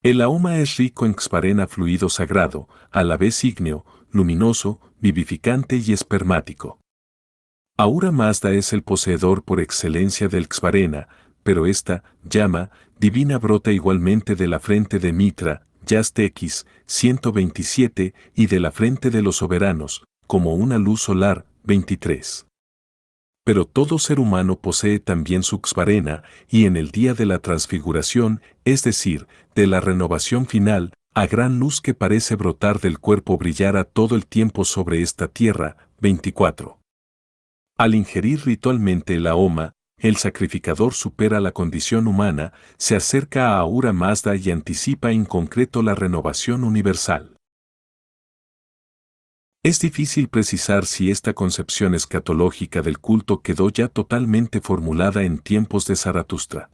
El ahoma es rico en xparena, fluido sagrado, a la vez ígneo, luminoso, vivificante y espermático. Ahura Mazda es el poseedor por excelencia del xparena, pero esta llama divina brota igualmente de la frente de Mitra, Yast X 127, y de la frente de los soberanos, como una luz solar, 23. Pero todo ser humano posee también su Xvarena, y en el día de la transfiguración, es decir, de la renovación final, a gran luz que parece brotar del cuerpo brillará todo el tiempo sobre esta tierra, 24. Al ingerir ritualmente la Homa, el sacrificador supera la condición humana, se acerca a Ahura Mazda y anticipa en concreto la renovación universal. Es difícil precisar si esta concepción escatológica del culto quedó ya totalmente formulada en tiempos de Zaratustra.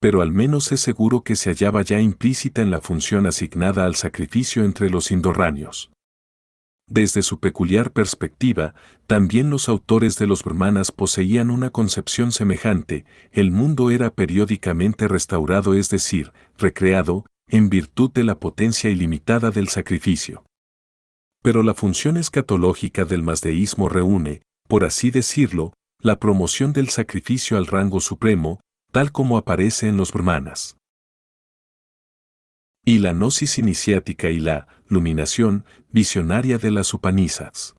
Pero al menos es seguro que se hallaba ya implícita en la función asignada al sacrificio entre los indorráneos. Desde su peculiar perspectiva, también los autores de los Brahmanas poseían una concepción semejante: el mundo era periódicamente restaurado, es decir, recreado, en virtud de la potencia ilimitada del sacrificio. Pero la función escatológica del mazdeísmo reúne, por así decirlo, la promoción del sacrificio al rango supremo, tal como aparece en los Brahmanas. Y la gnosis iniciática y la luminación visionaria de las Upanishads.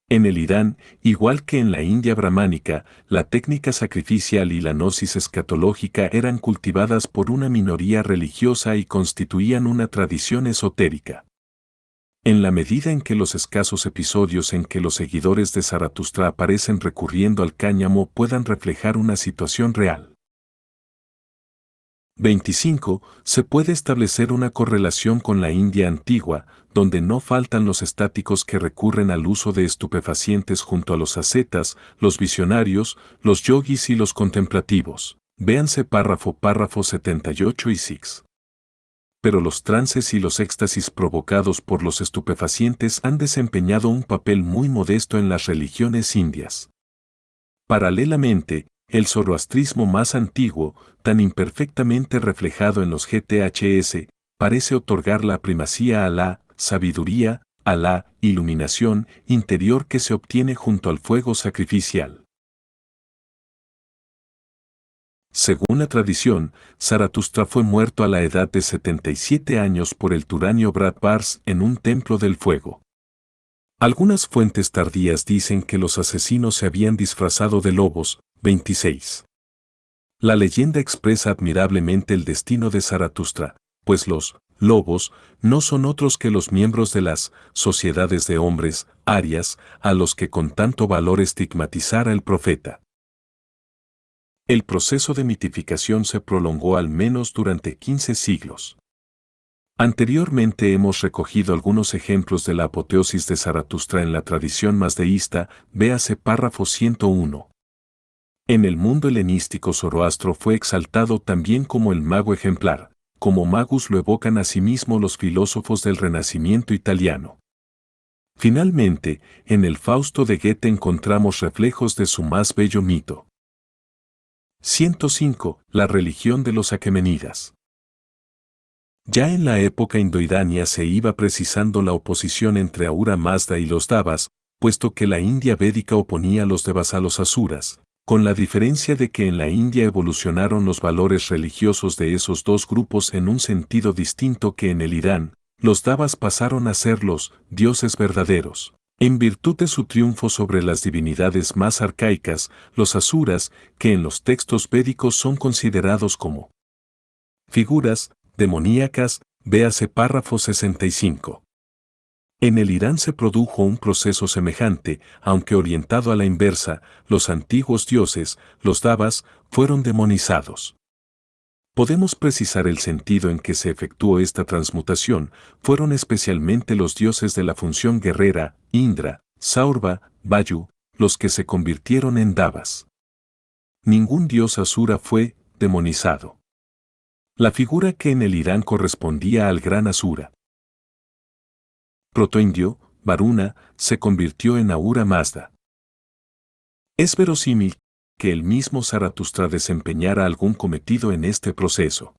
En el Irán, igual que en la India brahmánica, la técnica sacrificial y la gnosis escatológica eran cultivadas por una minoría religiosa y constituían una tradición esotérica. En la medida en que los escasos episodios en que los seguidores de Zaratustra aparecen recurriendo al cáñamo puedan reflejar una situación real. 25. Se puede establecer una correlación con la India antigua, donde no faltan los estáticos que recurren al uso de estupefacientes junto a los ascetas, los visionarios, los yogis y los contemplativos. Véanse párrafo 78 y 6. Pero los trances y los éxtasis provocados por los estupefacientes han desempeñado un papel muy modesto en las religiones indias. Paralelamente, el zoroastrismo más antiguo, tan imperfectamente reflejado en los GTHS, parece otorgar la primacía a la sabiduría, a la iluminación interior que se obtiene junto al fuego sacrificial. Según la tradición, Zaratustra fue muerto a la edad de 77 años por el tiranio Brad Bars en un templo del fuego. Algunas fuentes tardías dicen que los asesinos se habían disfrazado de lobos. 26. La leyenda expresa admirablemente el destino de Zaratustra, pues los lobos no son otros que los miembros de las sociedades de hombres, arias, a los que con tanto valor estigmatizara el profeta. El proceso de mitificación se prolongó al menos durante 15 siglos. Anteriormente hemos recogido algunos ejemplos de la apoteosis de Zaratustra en la tradición mazdeísta, véase párrafo 101. En el mundo helenístico Zoroastro fue exaltado también como el mago ejemplar, como magus lo evocan asimismo los filósofos del Renacimiento italiano. Finalmente, en el Fausto de Goethe encontramos reflejos de su más bello mito. 105. La religión de los aquemenidas. Ya en la época indoirania se iba precisando la oposición entre Ahura Mazda y los Devas, puesto que la India védica oponía a los Devas a los Asuras, con la diferencia de que en la India evolucionaron los valores religiosos de esos dos grupos en un sentido distinto que en el Irán, los Devas pasaron a ser los dioses verdaderos. En virtud de su triunfo sobre las divinidades más arcaicas, los Asuras, que en los textos védicos son considerados como figuras demoníacas, véase párrafo 65. En el Irán se produjo un proceso semejante, aunque orientado a la inversa, los antiguos dioses, los Devas, fueron demonizados. Podemos precisar el sentido en que se efectuó esta transmutación: fueron especialmente los dioses de la función guerrera, Indra, Saurva, Vayu, los que se convirtieron en Devas. Ningún dios asura fue demonizado. La figura que en el Irán correspondía al gran asura protoindio, Varuna, se convirtió en Ahura Mazda. Es verosímil que el mismo Zaratustra desempeñara algún cometido en este proceso.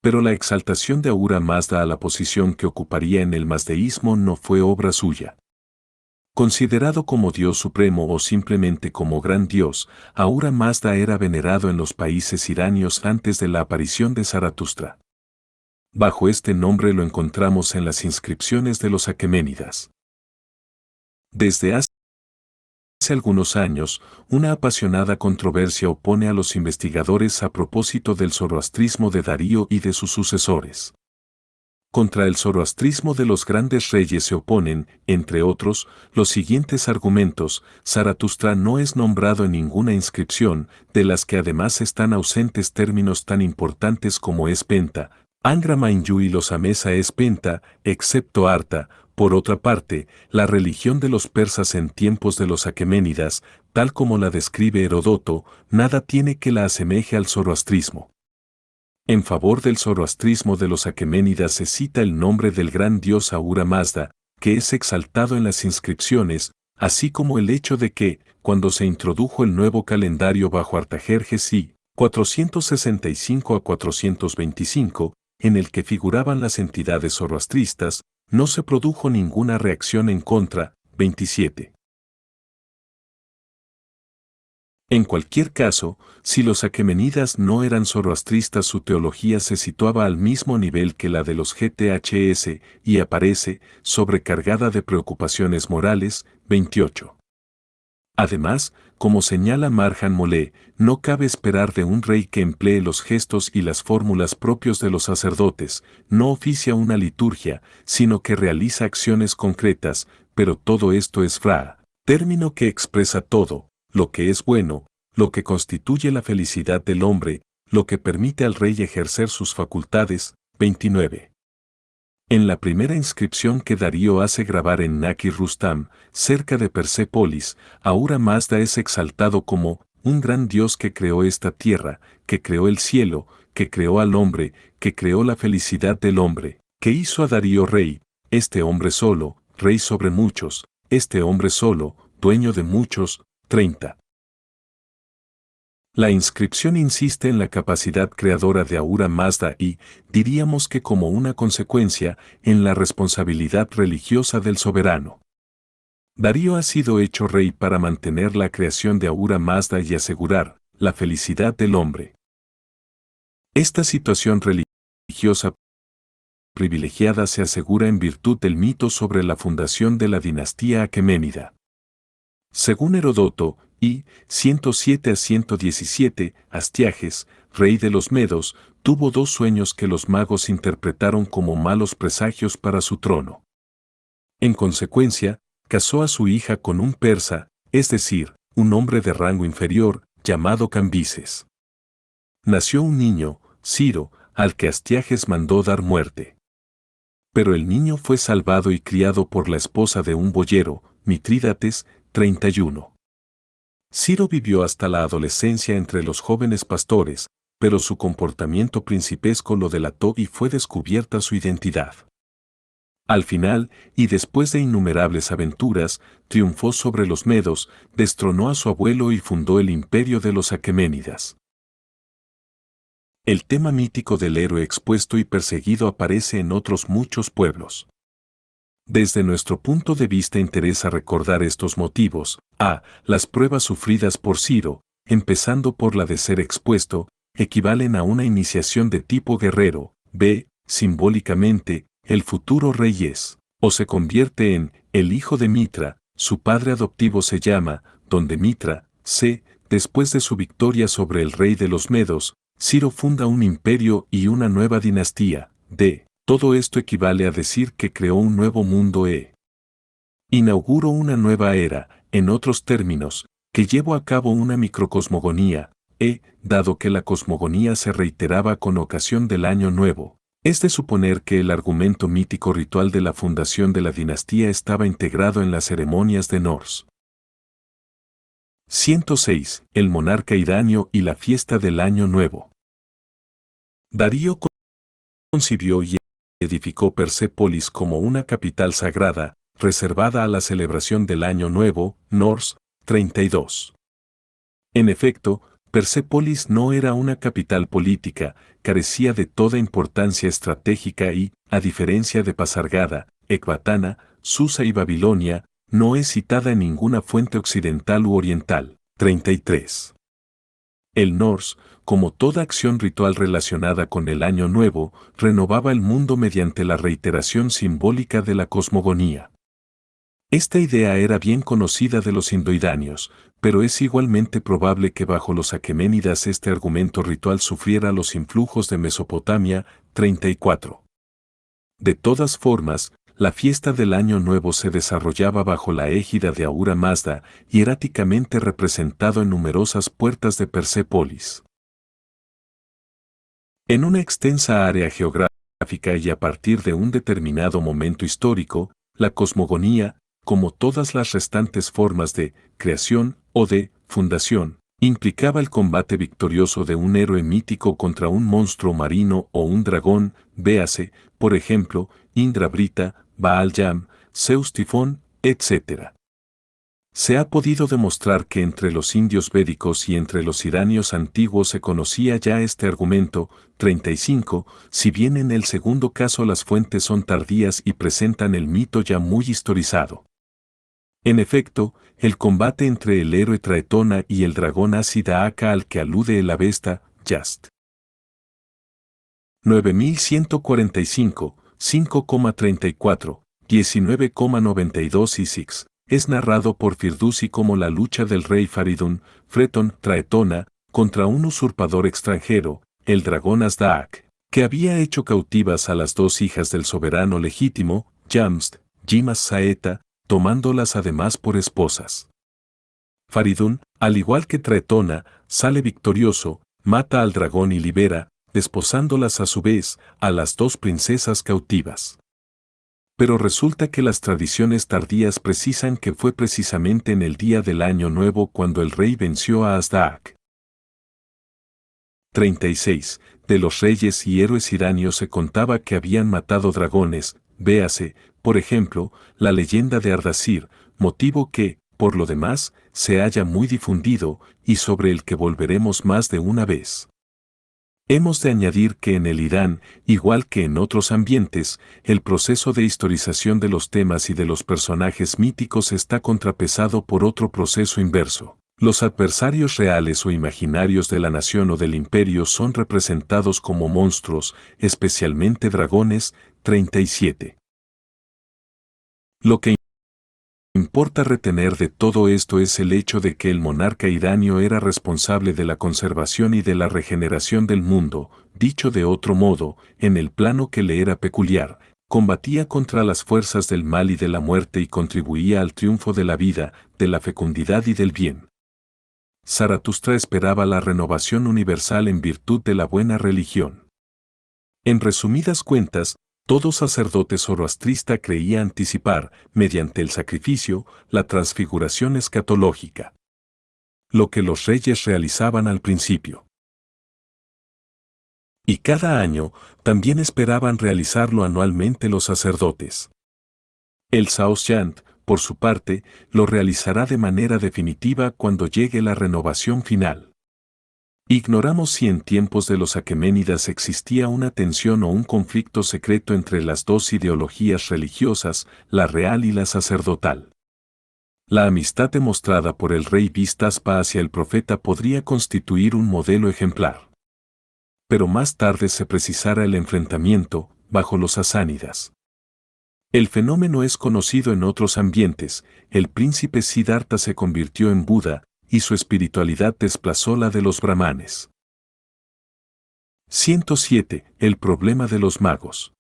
Pero la exaltación de Ahura Mazda a la posición que ocuparía en el mazdeísmo no fue obra suya. Considerado como Dios supremo o simplemente como gran Dios, Ahura Mazda era venerado en los países iranios antes de la aparición de Zaratustra. Bajo este nombre lo encontramos en las inscripciones de los aqueménidas. Desde hace algunos años, una apasionada controversia opone a los investigadores a propósito del zoroastrismo de Darío y de sus sucesores. Contra el zoroastrismo de los grandes reyes se oponen, entre otros, los siguientes argumentos: Zaratustra no es nombrado en ninguna inscripción, de las que además están ausentes términos tan importantes como es Penta, Angra Mainyu y los Amesa es Penta, excepto Arta. Por otra parte, la religión de los persas en tiempos de los aqueménidas, tal como la describe Heródoto, nada tiene que la asemeje al zoroastrismo. En favor del zoroastrismo de los aqueménidas se cita el nombre del gran dios Ahura Mazda, que es exaltado en las inscripciones, así como el hecho de que, cuando se introdujo el nuevo calendario bajo Artajerjes I, 465 a 425, en el que figuraban las entidades zoroastristas, no se produjo ninguna reacción en contra. 27. En cualquier caso, si los aqueménidas no eran zoroastristas, su teología se situaba al mismo nivel que la de los GTHS y aparece sobrecargada de preocupaciones morales. 28. Además, como señala Marjan Molé, no cabe esperar de un rey que emplee los gestos y las fórmulas propios de los sacerdotes, no oficia una liturgia, sino que realiza acciones concretas, pero todo esto es fra, término que expresa todo, lo que es bueno, lo que constituye la felicidad del hombre, lo que permite al rey ejercer sus facultades. 29. En la primera inscripción que Darío hace grabar en Naki Rustam, cerca de Persépolis, Ahura Mazda es exaltado como un gran Dios que creó esta tierra, que creó el cielo, que creó al hombre, que creó la felicidad del hombre, que hizo a Darío rey, este hombre solo, rey sobre muchos, este hombre solo, dueño de muchos. 30. La inscripción insiste en la capacidad creadora de Ahura Mazda y, diríamos que como una consecuencia, en la responsabilidad religiosa del soberano. Darío ha sido hecho rey para mantener la creación de Ahura Mazda y asegurar la felicidad del hombre. Esta situación religiosa privilegiada se asegura en virtud del mito sobre la fundación de la dinastía aqueménida. Según Heródoto, y 107 a 117, Astiages, rey de los Medos, tuvo dos sueños que los magos interpretaron como malos presagios para su trono. En consecuencia, casó a su hija con un persa, es decir, un hombre de rango inferior, llamado Cambises. Nació un niño, Ciro, al que Astiages mandó dar muerte. Pero el niño fue salvado y criado por la esposa de un boyero, Mitrídates. 31. Ciro vivió hasta la adolescencia entre los jóvenes pastores, pero su comportamiento principesco lo delató y fue descubierta su identidad. Al final, y después de innumerables aventuras, triunfó sobre los medos, destronó a su abuelo y fundó el imperio de los aqueménidas. El tema mítico del héroe expuesto y perseguido aparece en otros muchos pueblos. Desde nuestro punto de vista interesa recordar estos motivos. A. Las pruebas sufridas por Ciro, empezando por la de ser expuesto, equivalen a una iniciación de tipo guerrero. B. Simbólicamente, el futuro rey es, o se convierte en, el hijo de Mitra, su padre adoptivo se llama, donde Mitra. C. Después de su victoria sobre el rey de los Medos, Ciro funda un imperio y una nueva dinastía. D. Todo esto equivale a decir que creó un nuevo mundo inauguró una nueva era, en otros términos, que llevó a cabo una microcosmogonía, dado que la cosmogonía se reiteraba con ocasión del Año Nuevo. Es de suponer que el argumento mítico ritual de la fundación de la dinastía estaba integrado en las ceremonias de Nors. 106. El monarca iranio y la fiesta del Año Nuevo. Darío concibió y edificó Persépolis como una capital sagrada, reservada a la celebración del Año Nuevo, Nors. 32. En efecto, Persépolis no era una capital política, carecía de toda importancia estratégica y, a diferencia de Pasargada, Ecbatana, Susa y Babilonia, no es citada en ninguna fuente occidental u oriental. 33. El Norse, como toda acción ritual relacionada con el Año Nuevo, renovaba el mundo mediante la reiteración simbólica de la cosmogonía. Esta idea era bien conocida de los indoiranios, pero es igualmente probable que bajo los aqueménidas este argumento ritual sufriera los influjos de Mesopotamia. 34. De todas formas, la fiesta del Año Nuevo se desarrollaba bajo la égida de Ahura Mazda, hieráticamente representado en numerosas puertas de Persépolis. En una extensa área geográfica y a partir de un determinado momento histórico, la cosmogonía, como todas las restantes formas de creación o de fundación, implicaba el combate victorioso de un héroe mítico contra un monstruo marino o un dragón, véase, por ejemplo, Indra Brita, Baal Yam, Zeus Tifón, etc. Se ha podido demostrar que entre los indios védicos y entre los iranios antiguos se conocía ya este argumento. 35, si bien en el segundo caso las fuentes son tardías y presentan el mito ya muy historizado. En efecto, el combate entre el héroe Traetona y el dragón Asidaaka al que alude el Avesta, Yast. 9145, 5,34, 19,92 y 6, es narrado por Firdusi como la lucha del rey Faridun, Freton, Traetona, contra un usurpador extranjero, el dragón Azdaak, que había hecho cautivas a las dos hijas del soberano legítimo, Yamst, Yimas Saeta, tomándolas además por esposas. Faridun, al igual que Traetona, sale victorioso, mata al dragón y libera, desposándolas a su vez, a las dos princesas cautivas. Pero resulta que las tradiciones tardías precisan que fue precisamente en el día del Año Nuevo cuando el rey venció a Azdaak. 36. De los reyes y héroes iranios se contaba que habían matado dragones, véase, por ejemplo, la leyenda de Ardasir, motivo que, por lo demás, se halla muy difundido y sobre el que volveremos más de una vez. Hemos de añadir que en el Irán, igual que en otros ambientes, el proceso de historización de los temas y de los personajes míticos está contrapesado por otro proceso inverso. Los adversarios reales o imaginarios de la nación o del imperio son representados como monstruos, especialmente dragones. 37. Lo que importa retener de todo esto es el hecho de que el monarca iranio era responsable de la conservación y de la regeneración del mundo, dicho de otro modo, en el plano que le era peculiar, combatía contra las fuerzas del mal y de la muerte y contribuía al triunfo de la vida, de la fecundidad y del bien. Zaratustra esperaba la renovación universal en virtud de la buena religión. En resumidas cuentas, todo sacerdote zoroastrista creía anticipar, mediante el sacrificio, la transfiguración escatológica. Lo que los reyes realizaban al principio. Y cada año, también esperaban realizarlo anualmente los sacerdotes. El Saosyant, por su parte, lo realizará de manera definitiva cuando llegue la renovación final. Ignoramos si en tiempos de los aqueménidas existía una tensión o un conflicto secreto entre las dos ideologías religiosas, la real y la sacerdotal. La amistad demostrada por el rey Vistaspa hacia el profeta podría constituir un modelo ejemplar. Pero más tarde se precisara el enfrentamiento, bajo los sasánidas. El fenómeno es conocido en otros ambientes, el príncipe Siddhartha se convirtió en Buda, y su espiritualidad desplazó la de los brahmanes. 107. El problema de los magos.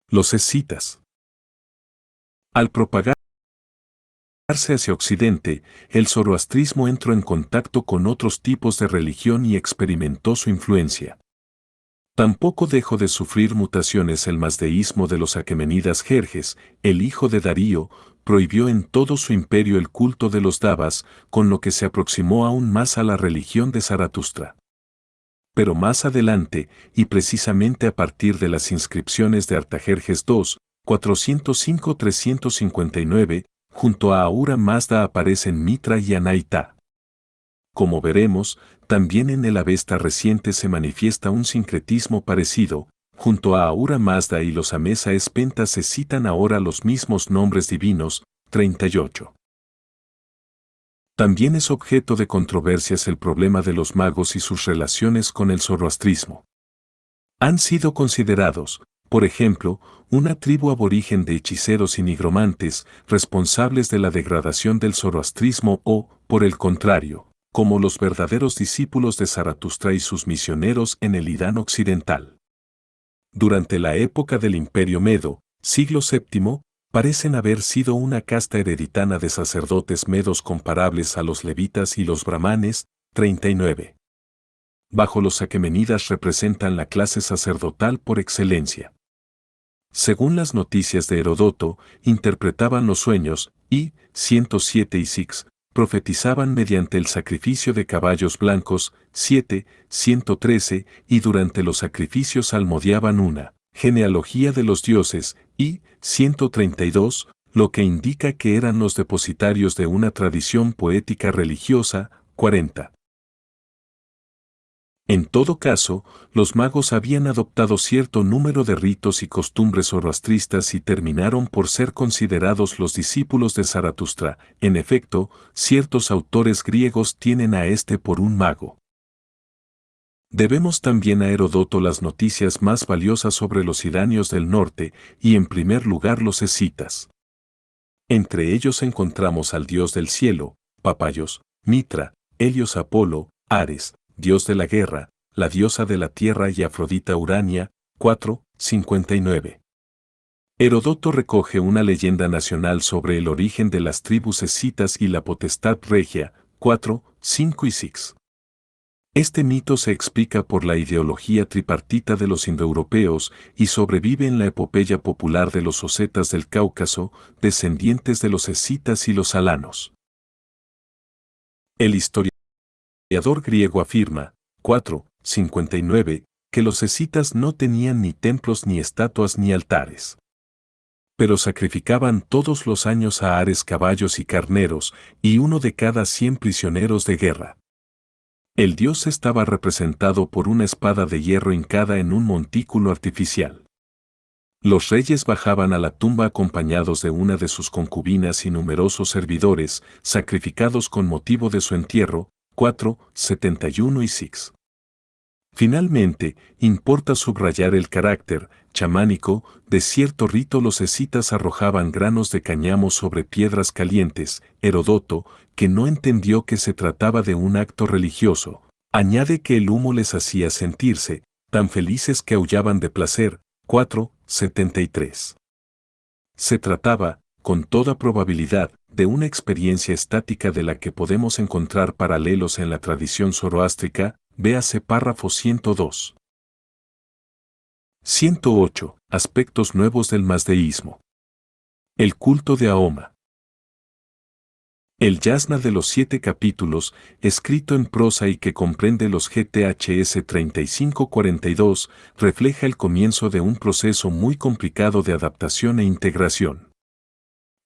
Los escitas. Al propagarse hacia Occidente, el zoroastrismo entró en contacto con otros tipos de religión y experimentó su influencia. Tampoco dejó de sufrir mutaciones el mazdeísmo de los aquemenidas Jerjes, el hijo de Darío, prohibió en todo su imperio el culto de los Davas, con lo que se aproximó aún más a la religión de Zaratustra. Pero más adelante, y precisamente a partir de las inscripciones de Artajerjes II, 405-359, junto a Ahura Mazda aparecen Mitra y Anaita. Como veremos, también en el Avesta reciente se manifiesta un sincretismo parecido, junto a Ahura Mazda y los Amesa Espenta se citan ahora los mismos nombres divinos. 38. También es objeto de controversias el problema de los magos y sus relaciones con el zoroastrismo. Han sido considerados, por ejemplo, una tribu aborigen de hechiceros y nigromantes responsables de la degradación del zoroastrismo o, por el contrario, como los verdaderos discípulos de Zaratustra y sus misioneros en el Irán occidental. Durante la época del Imperio Medo, siglo VII, parecen haber sido una casta hereditaria de sacerdotes medos comparables a los levitas y los brahmanes, 39. Bajo los aquemenidas representan la clase sacerdotal por excelencia. Según las noticias de Heródoto, interpretaban los sueños y, 107 y 6, profetizaban mediante el sacrificio de caballos blancos, 7, 113, y durante los sacrificios salmodiaban una genealogía de los dioses, y 132, lo que indica que eran los depositarios de una tradición poética religiosa, 40. En todo caso, los magos habían adoptado cierto número de ritos y costumbres zoroastristas y terminaron por ser considerados los discípulos de Zaratustra. En efecto, ciertos autores griegos tienen a este por un mago. Debemos también a Heródoto las noticias más valiosas sobre los iranios del norte, y en primer lugar los escitas. Entre ellos encontramos al dios del cielo, Papayos, Mitra, Helios Apolo, Ares, dios de la guerra, la diosa de la tierra y Afrodita Urania, 4, 59. Heródoto recoge una leyenda nacional sobre el origen de las tribus escitas y la potestad regia, 4, 5 y 6. Este mito se explica por la ideología tripartita de los indoeuropeos y sobrevive en la epopeya popular de los osetas del Cáucaso, descendientes de los escitas y los alanos. El historiador griego afirma, 4, 59, que los escitas no tenían ni templos ni estatuas ni altares. Pero sacrificaban todos los años a Ares caballos y carneros, y uno de cada 100 prisioneros de guerra. El dios estaba representado por una espada de hierro hincada en un montículo artificial. Los reyes bajaban a la tumba acompañados de una de sus concubinas y numerosos servidores, sacrificados con motivo de su entierro, 4, 71 y 6. Finalmente, importa subrayar el carácter chamánico de cierto rito. Los escitas arrojaban granos de cáñamo sobre piedras calientes. Heródoto, que no entendió que se trataba de un acto religioso, añade que el humo les hacía sentirse tan felices que aullaban de placer. 4, 73. Se trataba, con toda probabilidad, de una experiencia estática de la que podemos encontrar paralelos en la tradición zoroástrica. Véase párrafo 102. 108. Aspectos nuevos del mazdeísmo. El culto de Ahoma. El Yasna de los 7 capítulos, escrito en prosa y que comprende los GTHS 3542, refleja el comienzo de un proceso muy complicado de adaptación e integración.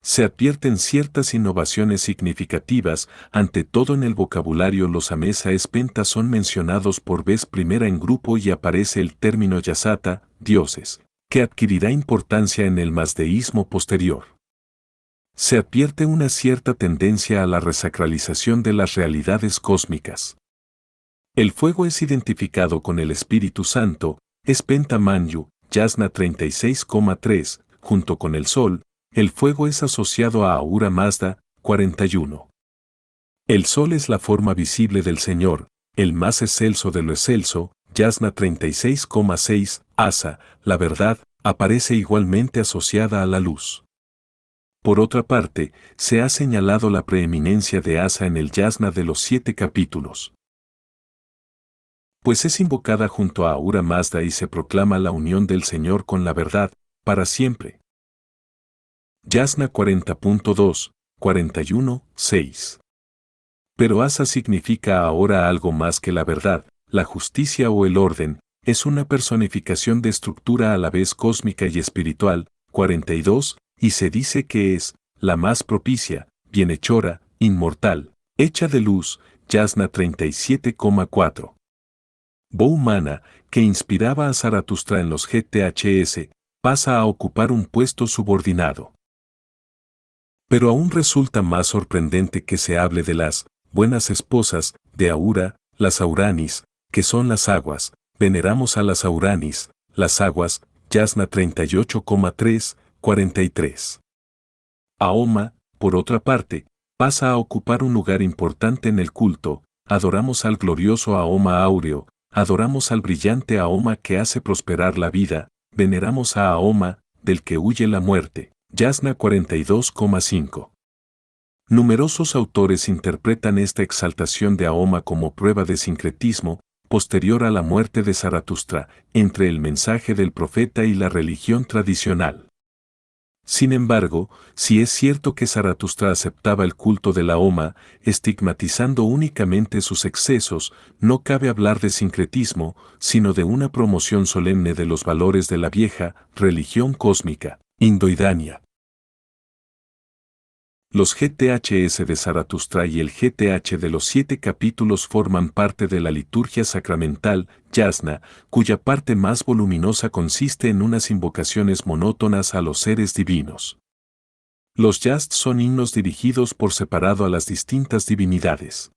Se advierten ciertas innovaciones significativas, ante todo en el vocabulario. Los Amesa Espenta son mencionados por vez primera en grupo y aparece el término Yasata, dioses, que adquirirá importancia en el mazdeísmo posterior. Se advierte una cierta tendencia a la resacralización de las realidades cósmicas. El fuego es identificado con el Espíritu Santo, Espenta Manyu, Yasna 36,3, junto con el Sol. El fuego es asociado a Ahura Mazda, 41. El sol es la forma visible del Señor, el más excelso de lo excelso, Yasna 36,6, Asa, la verdad, aparece igualmente asociada a la luz. Por otra parte, se ha señalado la preeminencia de Asa en el Yasna de los 7 capítulos. Pues es invocada junto a Ahura Mazda y se proclama la unión del Señor con la verdad, para siempre. Yasna 40.2, 41, 6. Pero Asa significa ahora algo más que la verdad, la justicia o el orden, es una personificación de estructura a la vez cósmica y espiritual, 42, y se dice que es la más propicia, bienhechora, inmortal, hecha de luz, Yasna 37,4. Bahumana, que inspiraba a Zaratustra en los GTHS, pasa a ocupar un puesto subordinado. Pero aún resulta más sorprendente que se hable de las buenas esposas de Ahura, las Auranis, que son las aguas. Veneramos a las Auranis, las aguas, Yasna 38,3, 43. Ahoma, por otra parte, pasa a ocupar un lugar importante en el culto. Adoramos al glorioso Ahoma áureo, adoramos al brillante Ahoma que hace prosperar la vida, veneramos a Ahoma, del que huye la muerte. Yasna 42,5. Numerosos autores interpretan esta exaltación de Ahoma como prueba de sincretismo, posterior a la muerte de Zaratustra, entre el mensaje del profeta y la religión tradicional. Sin embargo, si es cierto que Zaratustra aceptaba el culto de la Ahoma, estigmatizando únicamente sus excesos, no cabe hablar de sincretismo, sino de una promoción solemne de los valores de la vieja religión cósmica, indoidania. Los GTHS de Zaratustra y el GTH de los 7 capítulos forman parte de la liturgia sacramental, Yasna, cuya parte más voluminosa consiste en unas invocaciones monótonas a los seres divinos. Los Yast son himnos dirigidos por separado a las distintas divinidades.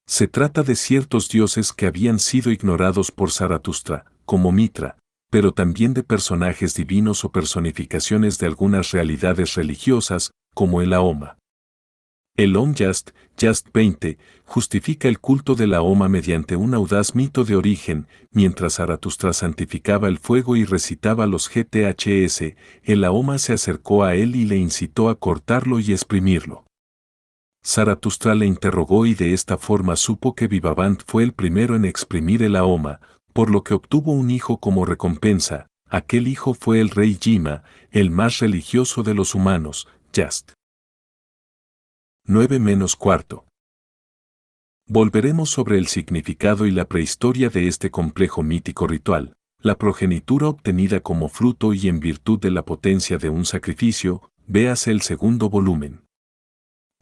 Se trata de ciertos dioses que habían sido ignorados por Zaratustra, como Mitra, pero también de personajes divinos o personificaciones de algunas realidades religiosas, como el Ahoma. El Om Yast, Yast 20, justifica el culto de la Ahoma mediante un audaz mito de origen, mientras Zaratustra santificaba el fuego y recitaba los GTHS, el Ahoma se acercó a él y le incitó a cortarlo y exprimirlo. Zaratustra le interrogó y de esta forma supo que Vivavant fue el primero en exprimir el Ahoma, por lo que obtuvo un hijo como recompensa. Aquel hijo fue el rey Yima, el más religioso de los humanos, Yast. 9-4. Volveremos sobre el significado y la prehistoria de este complejo mítico ritual, la progenitura obtenida como fruto y en virtud de la potencia de un sacrificio, véase el segundo volumen.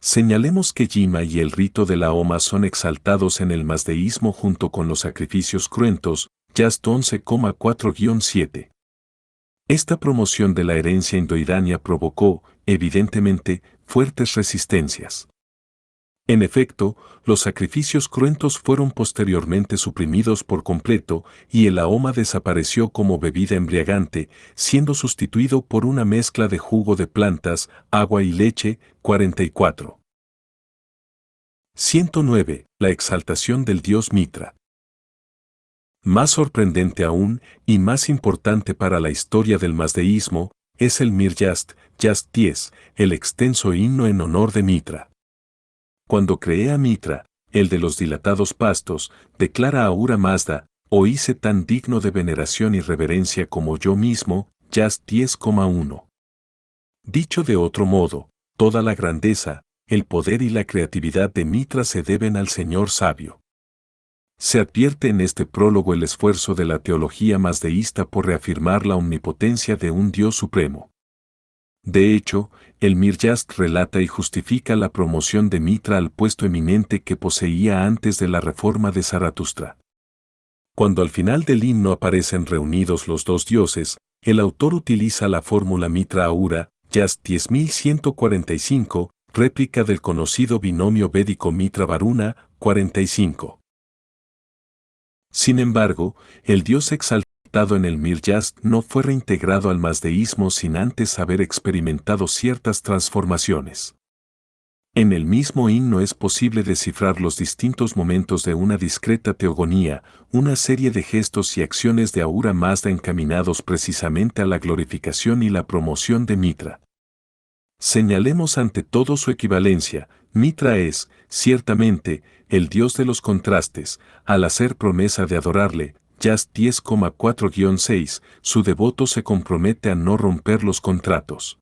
Señalemos que Yima y el rito de la Ahoma son exaltados en el mazdeísmo junto con los sacrificios cruentos, Yast 11,4-7. Esta promoción de la herencia indoidania provocó, evidentemente, fuertes resistencias. En efecto, los sacrificios cruentos fueron posteriormente suprimidos por completo y el Ahoma desapareció como bebida embriagante, siendo sustituido por una mezcla de jugo de plantas, agua y leche. 44. 109. La exaltación del dios Mitra. Más sorprendente aún, y más importante para la historia del mazdeísmo, es el Mir Yast, Yast 10, el extenso himno en honor de Mitra. Cuando creé a Mitra, el de los dilatados pastos, declara Ahura Mazda, o hice tan digno de veneración y reverencia como yo mismo, Yast 10,1. Dicho de otro modo, toda la grandeza, el poder y la creatividad de Mitra se deben al Señor sabio. Se advierte en este prólogo el esfuerzo de la teología mazdeísta por reafirmar la omnipotencia de un Dios supremo. De hecho, el Mir Yast relata y justifica la promoción de Mitra al puesto eminente que poseía antes de la reforma de Zaratustra. Cuando al final del himno aparecen reunidos los dos dioses, el autor utiliza la fórmula Mitra Ahura, Yast 10.145, réplica del conocido binomio védico Mitra Varuna, 45. Sin embargo, el dios exaltado en el Mir Yast no fue reintegrado al mazdeísmo sin antes haber experimentado ciertas transformaciones. En el mismo himno es posible descifrar los distintos momentos de una discreta teogonía, una serie de gestos y acciones de Ahura Mazda encaminados precisamente a la glorificación y la promoción de Mitra. Señalemos ante todo su equivalencia. Mitra es, ciertamente, el dios de los contrastes. Al hacer promesa de adorarle, Yast 10,4-6, su devoto se compromete a no romper los contratos.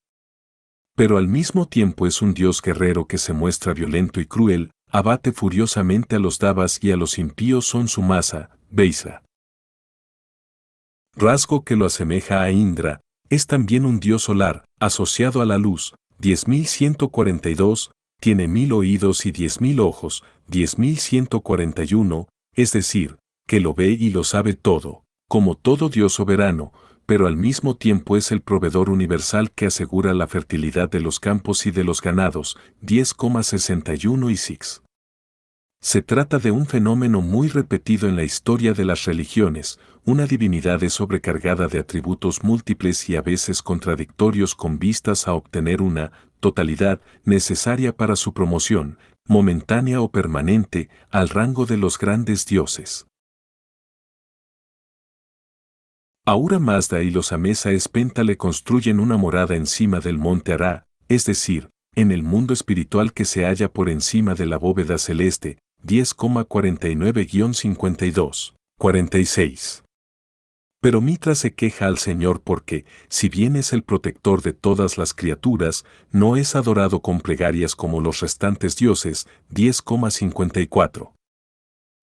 Pero al mismo tiempo es un dios guerrero que se muestra violento y cruel, abate furiosamente a los Davas y a los impíos son su masa, Beisa. Rasgo que lo asemeja a Indra, es también un dios solar, asociado a la luz, 10.142, tiene 1000 oídos y 10.000 ojos, 10.141, es decir, que lo ve y lo sabe todo. Como todo dios soberano, pero al mismo tiempo es el proveedor universal que asegura la fertilidad de los campos y de los ganados, 10,61 y 6. Se trata de un fenómeno muy repetido en la historia de las religiones, una divinidad es sobrecargada de atributos múltiples y a veces contradictorios con vistas a obtener una totalidad necesaria para su promoción, momentánea o permanente, al rango de los grandes dioses. Ahura Mazda y los Amesa Espenta le construyen una morada encima del monte Ara, es decir, en el mundo espiritual que se halla por encima de la bóveda celeste, 10,49-52, 46. Pero Mitra se queja al Señor porque, si bien es el protector de todas las criaturas, no es adorado con plegarias como los restantes dioses, 10,54.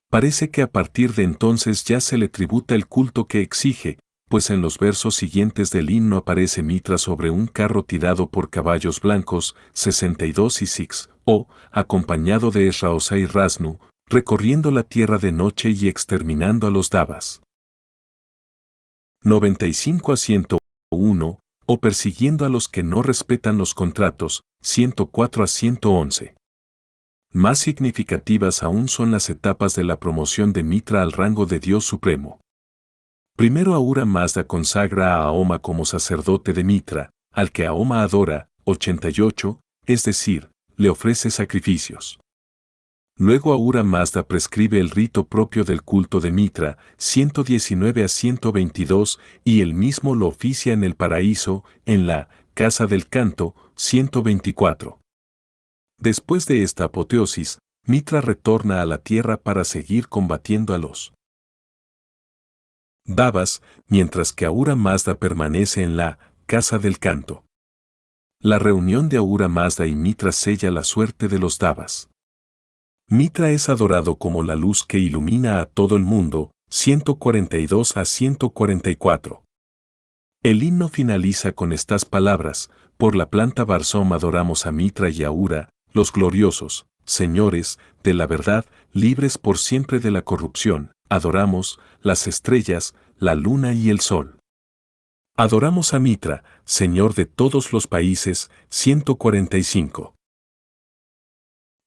Parece que a partir de entonces ya se le tributa el culto que exige, pues en los versos siguientes del himno aparece Mitra sobre un carro tirado por caballos blancos, 62 y 6, o, acompañado de Esraosa y Rasnu, recorriendo la tierra de noche y exterminando a los Davas. 95 a 101, o persiguiendo a los que no respetan los contratos, 104 a 111. Más significativas aún son las etapas de la promoción de Mitra al rango de Dios Supremo. Primero Ahura Mazda consagra a Ahoma como sacerdote de Mitra, al que Ahoma adora, 88, es decir, le ofrece sacrificios. Luego Ahura Mazda prescribe el rito propio del culto de Mitra, 119 a 122, y él mismo lo oficia en el paraíso, en la Casa del Canto, 124. Después de esta apoteosis, Mitra retorna a la tierra para seguir combatiendo a los Davas, mientras que Ahura Mazda permanece en la Casa del Canto. La reunión de Ahura Mazda y Mitra sella la suerte de los Davas. Mitra es adorado como la luz que ilumina a todo el mundo, 142 a 144. El himno finaliza con estas palabras: por la planta Barzón adoramos a Mitra y Ahura, los gloriosos, señores, de la verdad, libres por siempre de la corrupción, adoramos las estrellas, la luna y el sol. Adoramos a Mitra, Señor de todos los países, 145.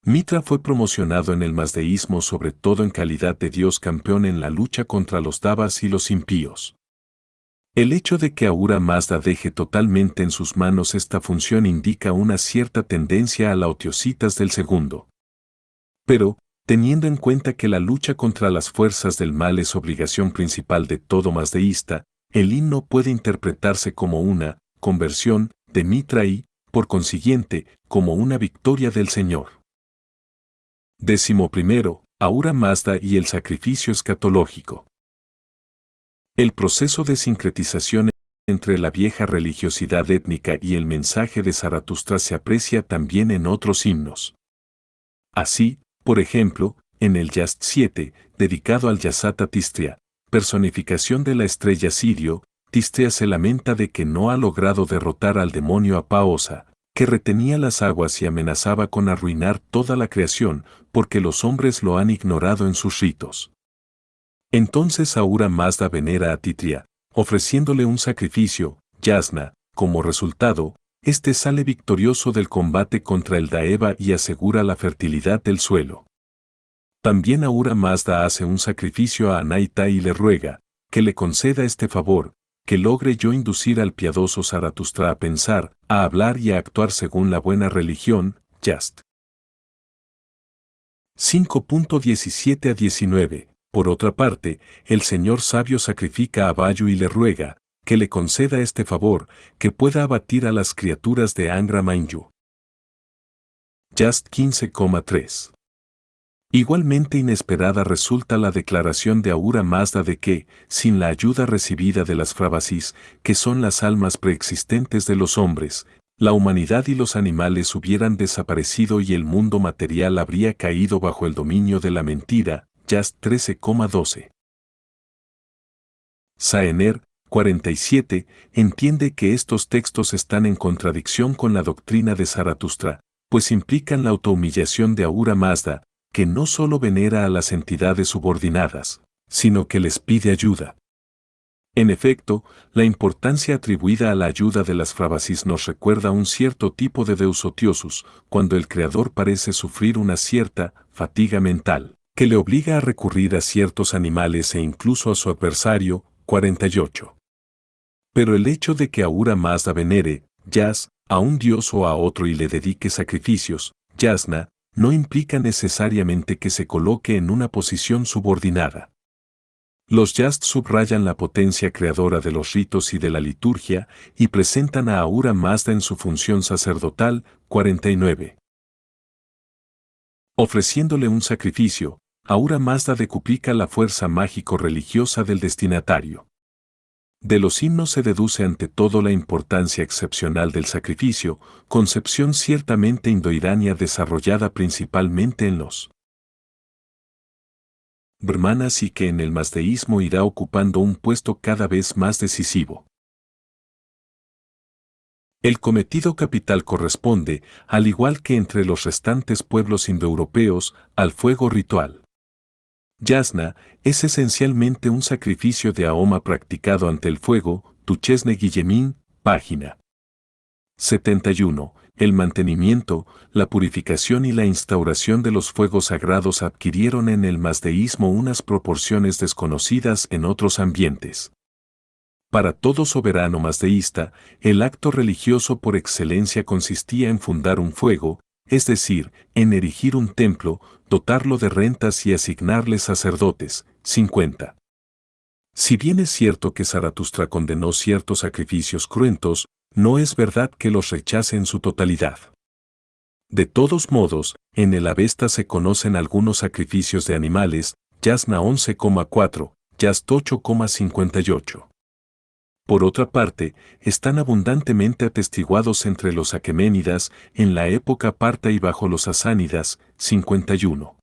Mitra fue promocionado en el mazdeísmo sobre todo en calidad de Dios campeón en la lucha contra los Davas y los impíos. El hecho de que Ahura Mazda deje totalmente en sus manos esta función indica una cierta tendencia a la otiositas del segundo. Pero, teniendo en cuenta que la lucha contra las fuerzas del mal es obligación principal de todo mazdeísta, el himno puede interpretarse como una conversión de Mitra y, por consiguiente, como una victoria del Señor. 11. Ahura Mazda y el sacrificio escatológico. El proceso de sincretización entre la vieja religiosidad étnica y el mensaje de Zaratustra se aprecia también en otros himnos. Así, por ejemplo, en el Yast 7, dedicado al Yasata Tistria, personificación de la estrella Sirio, Tistria se lamenta de que no ha logrado derrotar al demonio Apaosa, que retenía las aguas y amenazaba con arruinar toda la creación, porque los hombres lo han ignorado en sus ritos. Entonces Ahura Mazda venera a Titria, ofreciéndole un sacrificio, Yasna. Como resultado, este sale victorioso del combate contra el Daeva y asegura la fertilidad del suelo. También Ahura Mazda hace un sacrificio a Anaita y le ruega que le conceda este favor, que logre yo inducir al piadoso Zaratustra a pensar, a hablar y a actuar según la buena religión, Yast. 5.17 a 19. Por otra parte, el Señor sabio sacrifica a Vayu y le ruega que le conceda este favor, que pueda abatir a las criaturas de Angra Mainyu. Yast 15,3. Igualmente inesperada resulta la declaración de Ahura Mazda de que, sin la ayuda recibida de las Fravasis, que son las almas preexistentes de los hombres, la humanidad y los animales hubieran desaparecido y el mundo material habría caído bajo el dominio de la mentira. Yast 13,12. Saener, 47, entiende que estos textos están en contradicción con la doctrina de Zaratustra, pues implican la autohumillación de Ahura Mazda, que no solo venera a las entidades subordinadas, sino que les pide ayuda. En efecto, la importancia atribuida a la ayuda de las frabasis nos recuerda un cierto tipo de deus otiosus, cuando el creador parece sufrir una cierta fatiga mental, que le obliga a recurrir a ciertos animales e incluso a su adversario. 48. Pero el hecho de que Ahura Mazda venere, Yas, a un dios o a otro y le dedique sacrificios, Yasna, no implica necesariamente que se coloque en una posición subordinada. Los Yast subrayan la potencia creadora de los ritos y de la liturgia y presentan a Ahura Mazda en su función sacerdotal. 49. Ofreciéndole un sacrificio, Ahura Mazda decuplica la fuerza mágico-religiosa del destinatario. De los himnos se deduce ante todo la importancia excepcional del sacrificio, concepción ciertamente indoirania desarrollada principalmente en los brahmanas y que en el mazdeísmo irá ocupando un puesto cada vez más decisivo. El cometido capital corresponde, al igual que entre los restantes pueblos indoeuropeos, al fuego ritual. Yasna es esencialmente un sacrificio de Ahoma practicado ante el fuego. Duchesne Guillemín, página 71. El mantenimiento, la purificación y la instauración de los fuegos sagrados adquirieron en el mazdeísmo unas proporciones desconocidas en otros ambientes. Para todo soberano mazdeísta, el acto religioso por excelencia consistía en fundar un fuego, es decir, en erigir un templo, dotarlo de rentas y asignarle sacerdotes. 50. Si bien es cierto que Zaratustra condenó ciertos sacrificios cruentos, no es verdad que los rechace en su totalidad. De todos modos, en el Avesta se conocen algunos sacrificios de animales, Yasna 11,4, Yast 8,58. Por otra parte, están abundantemente atestiguados entre los aqueménidas, en la época parta y bajo los sasánidas. 51.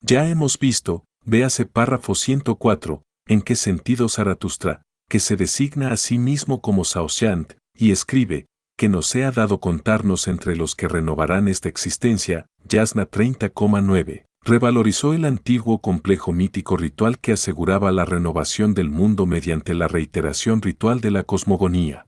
Ya hemos visto, véase párrafo 104, en qué sentido Zaratustra, que se designa a sí mismo como Saoshyant, y escribe, que nos sea dado contarnos entre los que renovarán esta existencia. Yasna 30,9. Revalorizó el antiguo complejo mítico ritual que aseguraba la renovación del mundo mediante la reiteración ritual de la cosmogonía.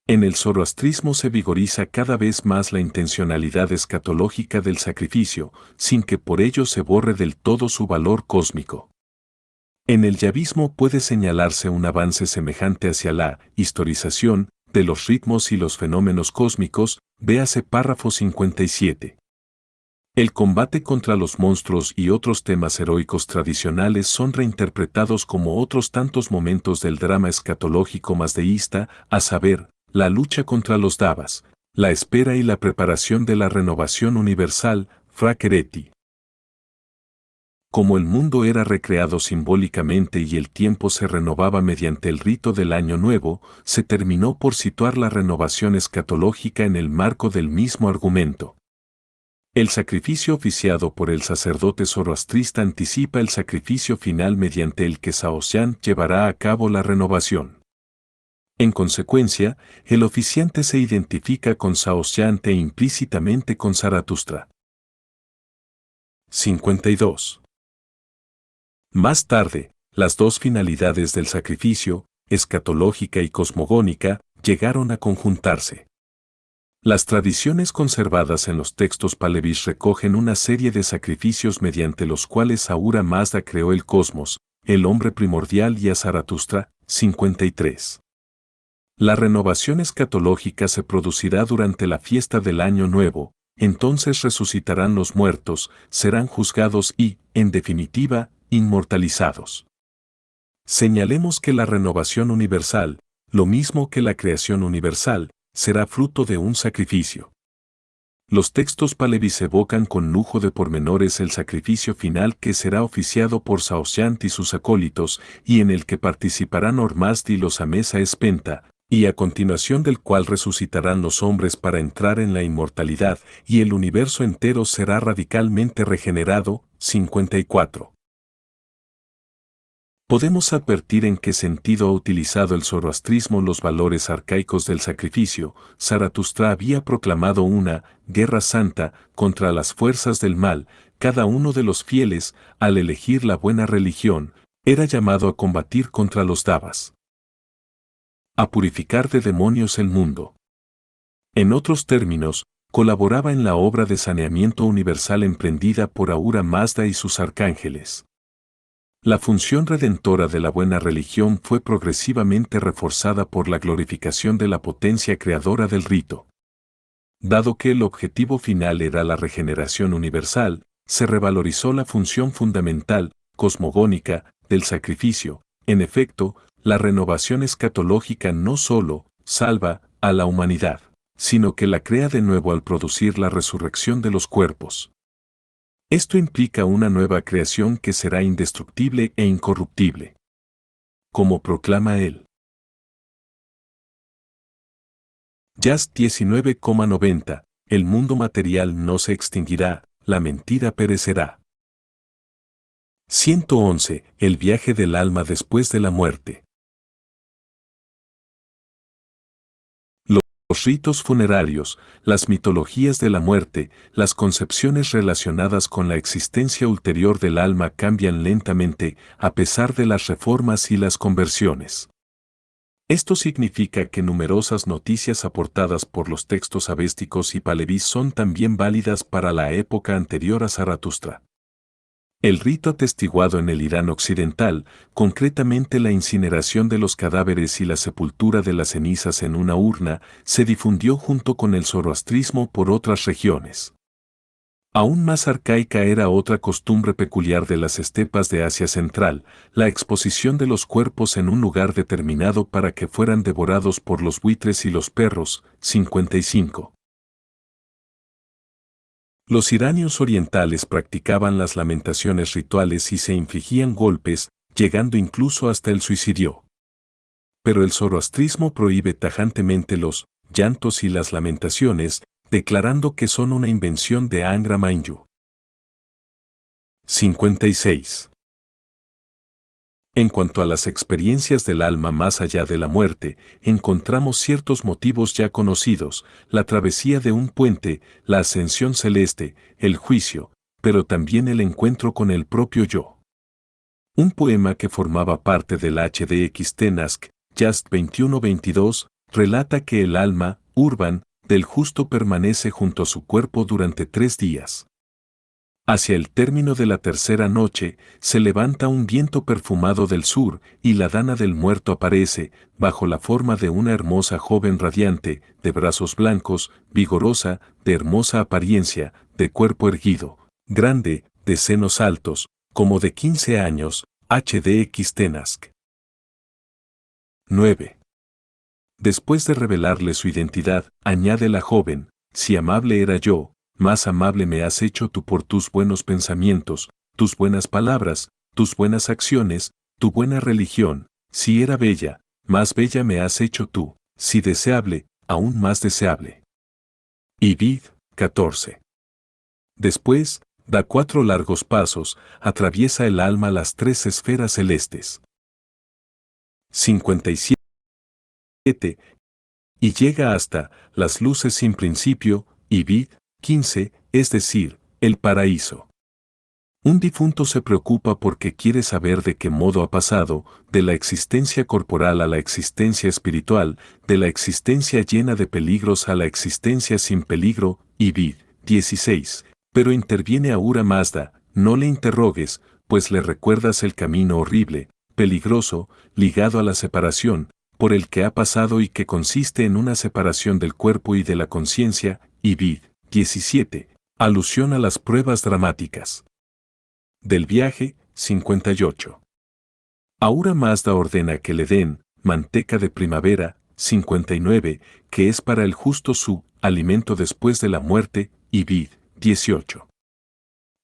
En el zoroastrismo se vigoriza cada vez más la intencionalidad escatológica del sacrificio, sin que por ello se borre del todo su valor cósmico. En el yavismo puede señalarse un avance semejante hacia la historización de los ritmos y los fenómenos cósmicos, véase párrafo 57. El combate contra los monstruos y otros temas heroicos tradicionales son reinterpretados como otros tantos momentos del drama escatológico mazdeísta, a saber, la lucha contra los davas, la espera y la preparación de la renovación universal. Fra Queretti. Como el mundo era recreado simbólicamente y el tiempo se renovaba mediante el rito del Año Nuevo, se terminó por situar la renovación escatológica en el marco del mismo argumento. El sacrificio oficiado por el sacerdote zoroastrista anticipa el sacrificio final mediante el que Saoshyant llevará a cabo la renovación. En consecuencia, el oficiante se identifica con Saoshyant e implícitamente con Zaratustra. 52. Más tarde, las dos finalidades del sacrificio, escatológica y cosmogónica, llegaron a conjuntarse. Las tradiciones conservadas en los textos palevis recogen una serie de sacrificios mediante los cuales Ahura Mazda creó el cosmos, el hombre primordial y a Zaratustra. 53. La renovación escatológica se producirá durante la fiesta del Año Nuevo, entonces resucitarán los muertos, serán juzgados y, en definitiva, inmortalizados. Señalemos que la renovación universal, lo mismo que la creación universal, será fruto de un sacrificio. Los textos palevis evocan con lujo de pormenores el sacrificio final que será oficiado por Saoshyant y sus acólitos, y en el que participarán Ormazd y los Amesa Espenta, y a continuación del cual resucitarán los hombres para entrar en la inmortalidad, y el universo entero será radicalmente regenerado. 54. Podemos advertir en qué sentido ha utilizado el zoroastrismo los valores arcaicos del sacrificio. Zaratustra había proclamado una guerra santa contra las fuerzas del mal. Cada uno de los fieles, al elegir la buena religión, Era llamado a combatir contra los Davas, a purificar de demonios el mundo. En otros términos, colaboraba en la obra de saneamiento universal emprendida por Ahura Mazda y sus arcángeles. La función redentora de la buena religión fue progresivamente reforzada por la glorificación de la potencia creadora del rito. Dado que el objetivo final era la regeneración universal, se revalorizó la función fundamental, cosmogónica, del sacrificio. En efecto, la renovación escatológica no solo salva a la humanidad, sino que la crea de nuevo al producir la resurrección de los cuerpos. Esto implica una nueva creación que será indestructible e incorruptible. Como proclama él. Jazz 19,90. El mundo material no se extinguirá, la mentira perecerá. 111. El viaje del alma después de la muerte. Los ritos funerarios, las mitologías de la muerte, las concepciones relacionadas con la existencia ulterior del alma cambian lentamente, a pesar de las reformas y las conversiones. Esto significa que numerosas noticias aportadas por los textos avésticos y palevís son también válidas para la época anterior a Zaratustra. El rito atestiguado en el Irán occidental, concretamente la incineración de los cadáveres y la sepultura de las cenizas en una urna, se difundió junto con el zoroastrismo por otras regiones. Aún más arcaica era otra costumbre peculiar de las estepas de Asia Central, la exposición de los cuerpos en un lugar determinado para que fueran devorados por los buitres y los perros. 55. Los iranios orientales practicaban las lamentaciones rituales y se infligían golpes, llegando incluso hasta el suicidio. Pero el zoroastrismo prohíbe tajantemente los llantos y las lamentaciones, declarando que son una invención de Angra Mainyu. 56. En cuanto a las experiencias del alma más allá de la muerte, encontramos ciertos motivos ya conocidos: la travesía de un puente, la ascensión celeste, el juicio, pero también el encuentro con el propio yo. Un poema que formaba parte del HDX Tenask, Just 21-22, relata que el alma, Urban, del justo permanece junto a su cuerpo durante 3 días. Hacia el término de la tercera noche, se levanta un viento perfumado del sur, y la dana del muerto aparece, bajo la forma de una hermosa joven radiante, de brazos blancos, vigorosa, de hermosa apariencia, de cuerpo erguido, grande, de senos altos, como de 15 años, HDX Tenask. 9. Después de revelarle su identidad, añade la joven: si amable era yo, más amable me has hecho tú por tus buenos pensamientos, tus buenas palabras, tus buenas acciones, tu buena religión. Si era bella, más bella me has hecho tú; si deseable, aún más deseable. Ibid, 14. Después, da 4 largos pasos, atraviesa el alma las 3 esferas celestes. 57. Y llega hasta las luces sin principio, Ibid, 15, es decir, el paraíso. Un difunto se preocupa porque quiere saber de qué modo ha pasado de la existencia corporal a la existencia espiritual, de la existencia llena de peligros a la existencia sin peligro. Ibid, 16. Pero interviene Ahura Mazda: no le interrogues, pues le recuerdas el camino horrible, peligroso, ligado a la separación, por el que ha pasado y que consiste en una separación del cuerpo y de la conciencia. Ibid, 17. Alusión a las pruebas dramáticas del viaje. 58. Ahura Mazda ordena que le den manteca de primavera. 59, que es para el justo su alimento después de la muerte. Ibid, 18.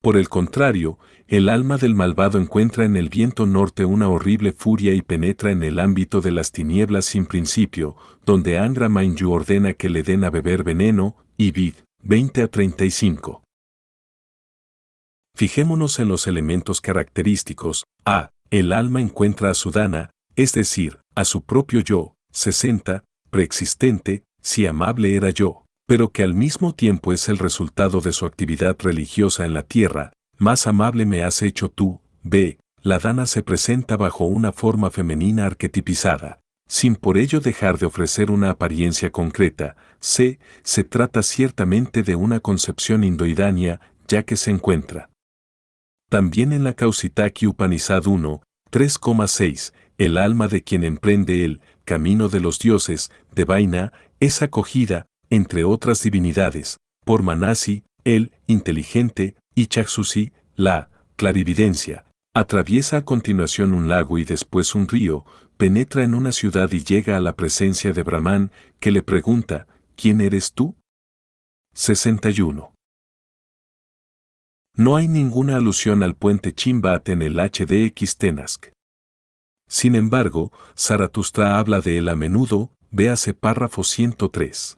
Por el contrario, el alma del malvado encuentra en el viento norte una horrible furia y penetra en el ámbito de las tinieblas sin principio, donde Angra Mainyu ordena que le den a beber veneno. Ibid, 20-35. Fijémonos en los elementos característicos. A. El alma encuentra a su dana, es decir, a su propio yo. 60, preexistente, si amable era yo, pero que al mismo tiempo es el resultado de su actividad religiosa en la tierra. Más amable me has hecho tú. B. la dana se presenta bajo una forma femenina arquetipizada, sin por ello dejar de ofrecer una apariencia concreta. Se trata ciertamente de una concepción indoidánea, ya que se encuentra también en la Kaushitaki Upanishad 1, 3,6, el alma de quien emprende el camino de los dioses, de Vaina, es acogida, entre otras divinidades, por Manasi, el inteligente, y Chaksusi, la clarividencia. Atraviesa a continuación un lago y después un río, penetra en una ciudad y llega a la presencia de Brahman, que le pregunta, ¿quién eres tú? 61. No hay ninguna alusión al puente Chimbat en el HDX Tenask. Sin embargo, Zaratustra habla de él a menudo, véase párrafo 103.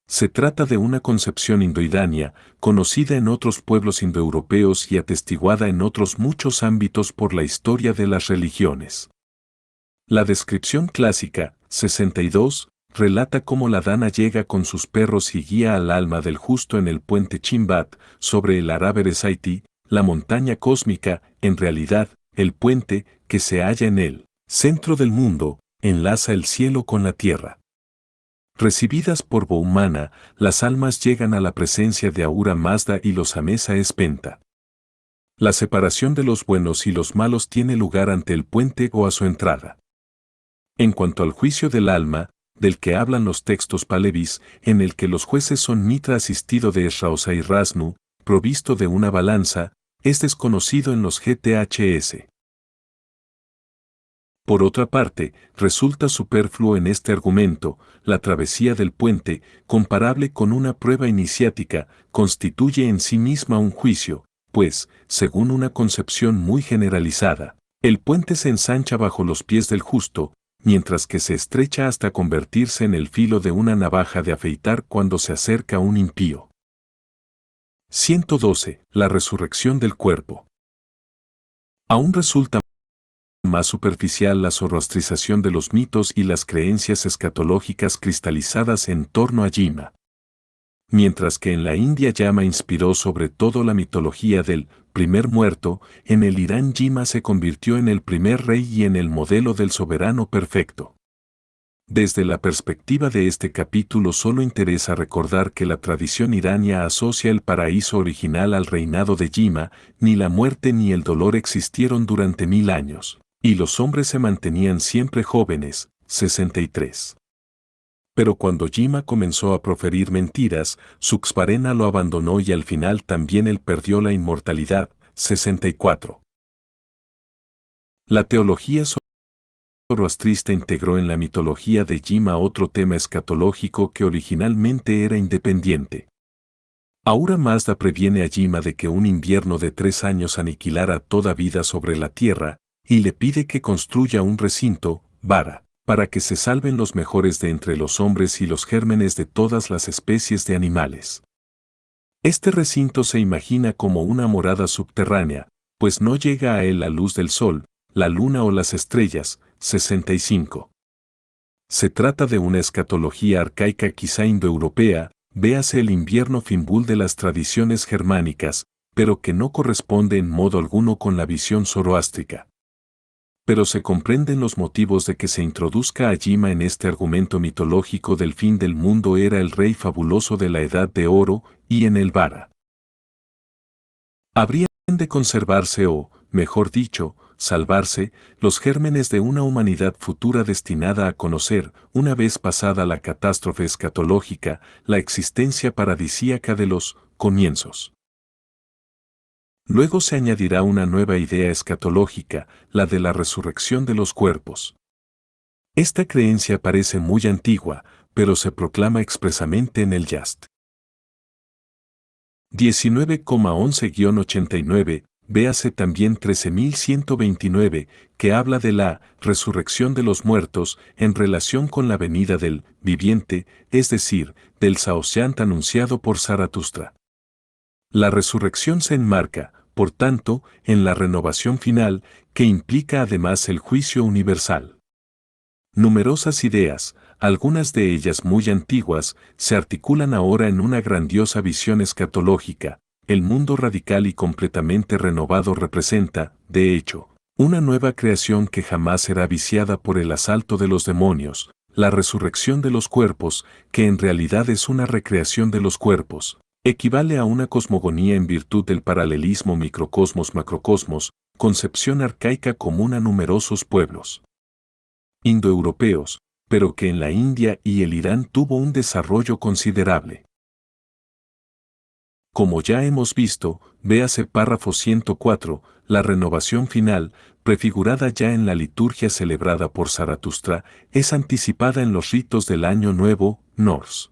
Se trata de una concepción indoidánea, conocida en otros pueblos indoeuropeos y atestiguada en otros muchos ámbitos por la historia de las religiones. La descripción clásica, 62, relata cómo la dana llega con sus perros y guía al alma del justo en el puente Chimbat, sobre el Araberesaiti, la montaña cósmica. En realidad, el puente, que se halla en el centro del mundo, enlaza el cielo con la tierra. Recibidas por Bahumana, las almas llegan a la presencia de Ahura Mazda y los Amesa Espenta. La separación de los buenos y los malos tiene lugar ante el puente o a su entrada. En cuanto al juicio del alma, del que hablan los textos palevis, en el que los jueces son Mitra asistido de Esraosa y Rasnu, provisto de una balanza, es desconocido en los GTHS. Por otra parte, resulta superfluo en este argumento, la travesía del puente, comparable con una prueba iniciática, constituye en sí misma un juicio, pues, según una concepción muy generalizada, el puente se ensancha bajo los pies del justo, mientras que se estrecha hasta convertirse en el filo de una navaja de afeitar cuando se acerca un impío. 112. La resurrección del cuerpo. Aún resulta más superficial la zoroastrización de los mitos y las creencias escatológicas cristalizadas en torno a Yima. Mientras que en la India Yama inspiró sobre todo la mitología del primer muerto, en el Irán Yima se convirtió en el primer rey y en el modelo del soberano perfecto. Desde la perspectiva de este capítulo solo interesa recordar que la tradición irania asocia el paraíso original al reinado de Yima, ni la muerte ni el dolor existieron durante 1000 años. Y los hombres se mantenían siempre jóvenes, 63. Pero cuando Yima comenzó a proferir mentiras, Suksvarena lo abandonó y al final también él perdió la inmortalidad, 64. La teología zoroastrista integró en la mitología de Yima otro tema escatológico que originalmente era independiente. Ahura Mazda previene a Yima de que un invierno de 3 años aniquilara toda vida sobre la tierra, y le pide que construya un recinto, Vara, para que se salven los mejores de entre los hombres y los gérmenes de todas las especies de animales. Este recinto se imagina como una morada subterránea, pues no llega a él la luz del sol, la luna o las estrellas. 65. Se trata de una escatología arcaica quizá indoeuropea, véase el invierno Fimbul de las tradiciones germánicas, pero que no corresponde en modo alguno con la visión zoroástrica. Pero se comprenden los motivos de que se introduzca a Yima en este argumento mitológico del fin del mundo. Era el rey fabuloso de la Edad de Oro, y en el Vara habrían de conservarse o, mejor dicho, salvarse, los gérmenes de una humanidad futura destinada a conocer, una vez pasada la catástrofe escatológica, la existencia paradisíaca de los comienzos. Luego se añadirá una nueva idea escatológica, la de la resurrección de los cuerpos. Esta creencia parece muy antigua, pero se proclama expresamente en el Yast. 19,11-89, véase también 13.129, que habla de la resurrección de los muertos en relación con la venida del viviente, es decir, del Saoshyant anunciado por Zaratustra. La resurrección se enmarca, por tanto, en la renovación final, que implica además el juicio universal. Numerosas ideas, algunas de ellas muy antiguas, se articulan ahora en una grandiosa visión escatológica, el mundo radical y completamente renovado representa, de hecho, una nueva creación que jamás será viciada por el asalto de los demonios, la resurrección de los cuerpos, que en realidad es una recreación de los cuerpos, equivale a una cosmogonía en virtud del paralelismo microcosmos-macrocosmos, concepción arcaica común a numerosos pueblos indoeuropeos, pero que en la India y el Irán tuvo un desarrollo considerable. Como ya hemos visto, véase párrafo 104, la renovación final, prefigurada ya en la liturgia celebrada por Zaratustra, es anticipada en los ritos del Año Nuevo, Norse.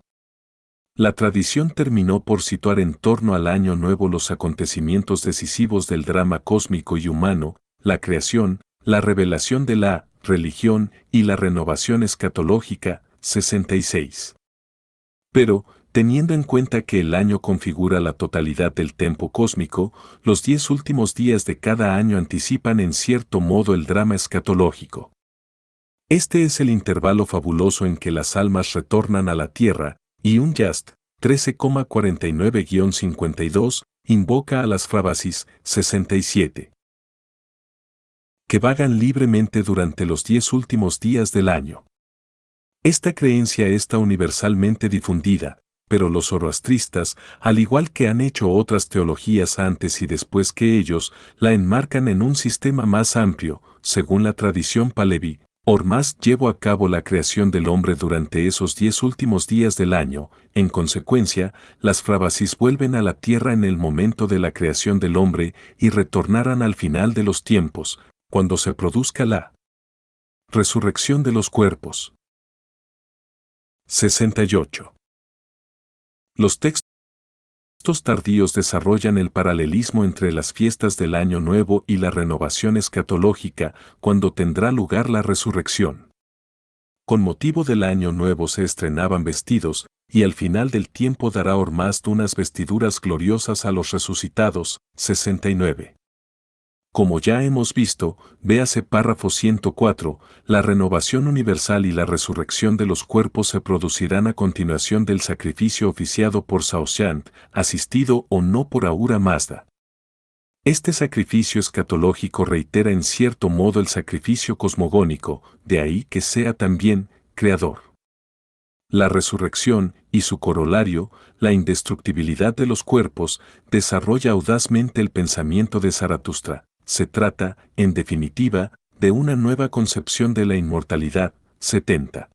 La tradición terminó por situar en torno al Año Nuevo los acontecimientos decisivos del drama cósmico y humano, la creación, la revelación de la religión y la renovación escatológica, 66. Pero, teniendo en cuenta que el año configura la totalidad del tempo cósmico, los 10 últimos días de cada año anticipan en cierto modo el drama escatológico. Este es el intervalo fabuloso en que las almas retornan a la tierra, y un Yast, 13,49-52, invoca a las Frabasis, 67. Que vagan libremente durante los 10 últimos días del año. Esta creencia está universalmente difundida, pero los zoroastristas, al igual que han hecho otras teologías antes y después que ellos, la enmarcan en un sistema más amplio, según la tradición palevi. Ormás llevó a cabo la creación del hombre durante esos 10 últimos días del año, en consecuencia, las Frabasis vuelven a la tierra en el momento de la creación del hombre y retornarán al final de los tiempos, cuando se produzca la resurrección de los cuerpos. 68. Los textos tardíos desarrollan el paralelismo entre las fiestas del Año Nuevo y la renovación escatológica, cuando tendrá lugar la resurrección. Con motivo del Año Nuevo se estrenaban vestidos, y al final del tiempo dará Ormazd unas vestiduras gloriosas a los resucitados, 69. Como ya hemos visto, véase párrafo 104, la renovación universal y la resurrección de los cuerpos se producirán a continuación del sacrificio oficiado por Saoshyant, asistido o no por Ahura Mazda. Este sacrificio escatológico reitera en cierto modo el sacrificio cosmogónico, de ahí que sea también creador. La resurrección, y su corolario, la indestructibilidad de los cuerpos, desarrolla audazmente el pensamiento de Zaratustra. Se trata, en definitiva, de una nueva concepción de la inmortalidad, 70.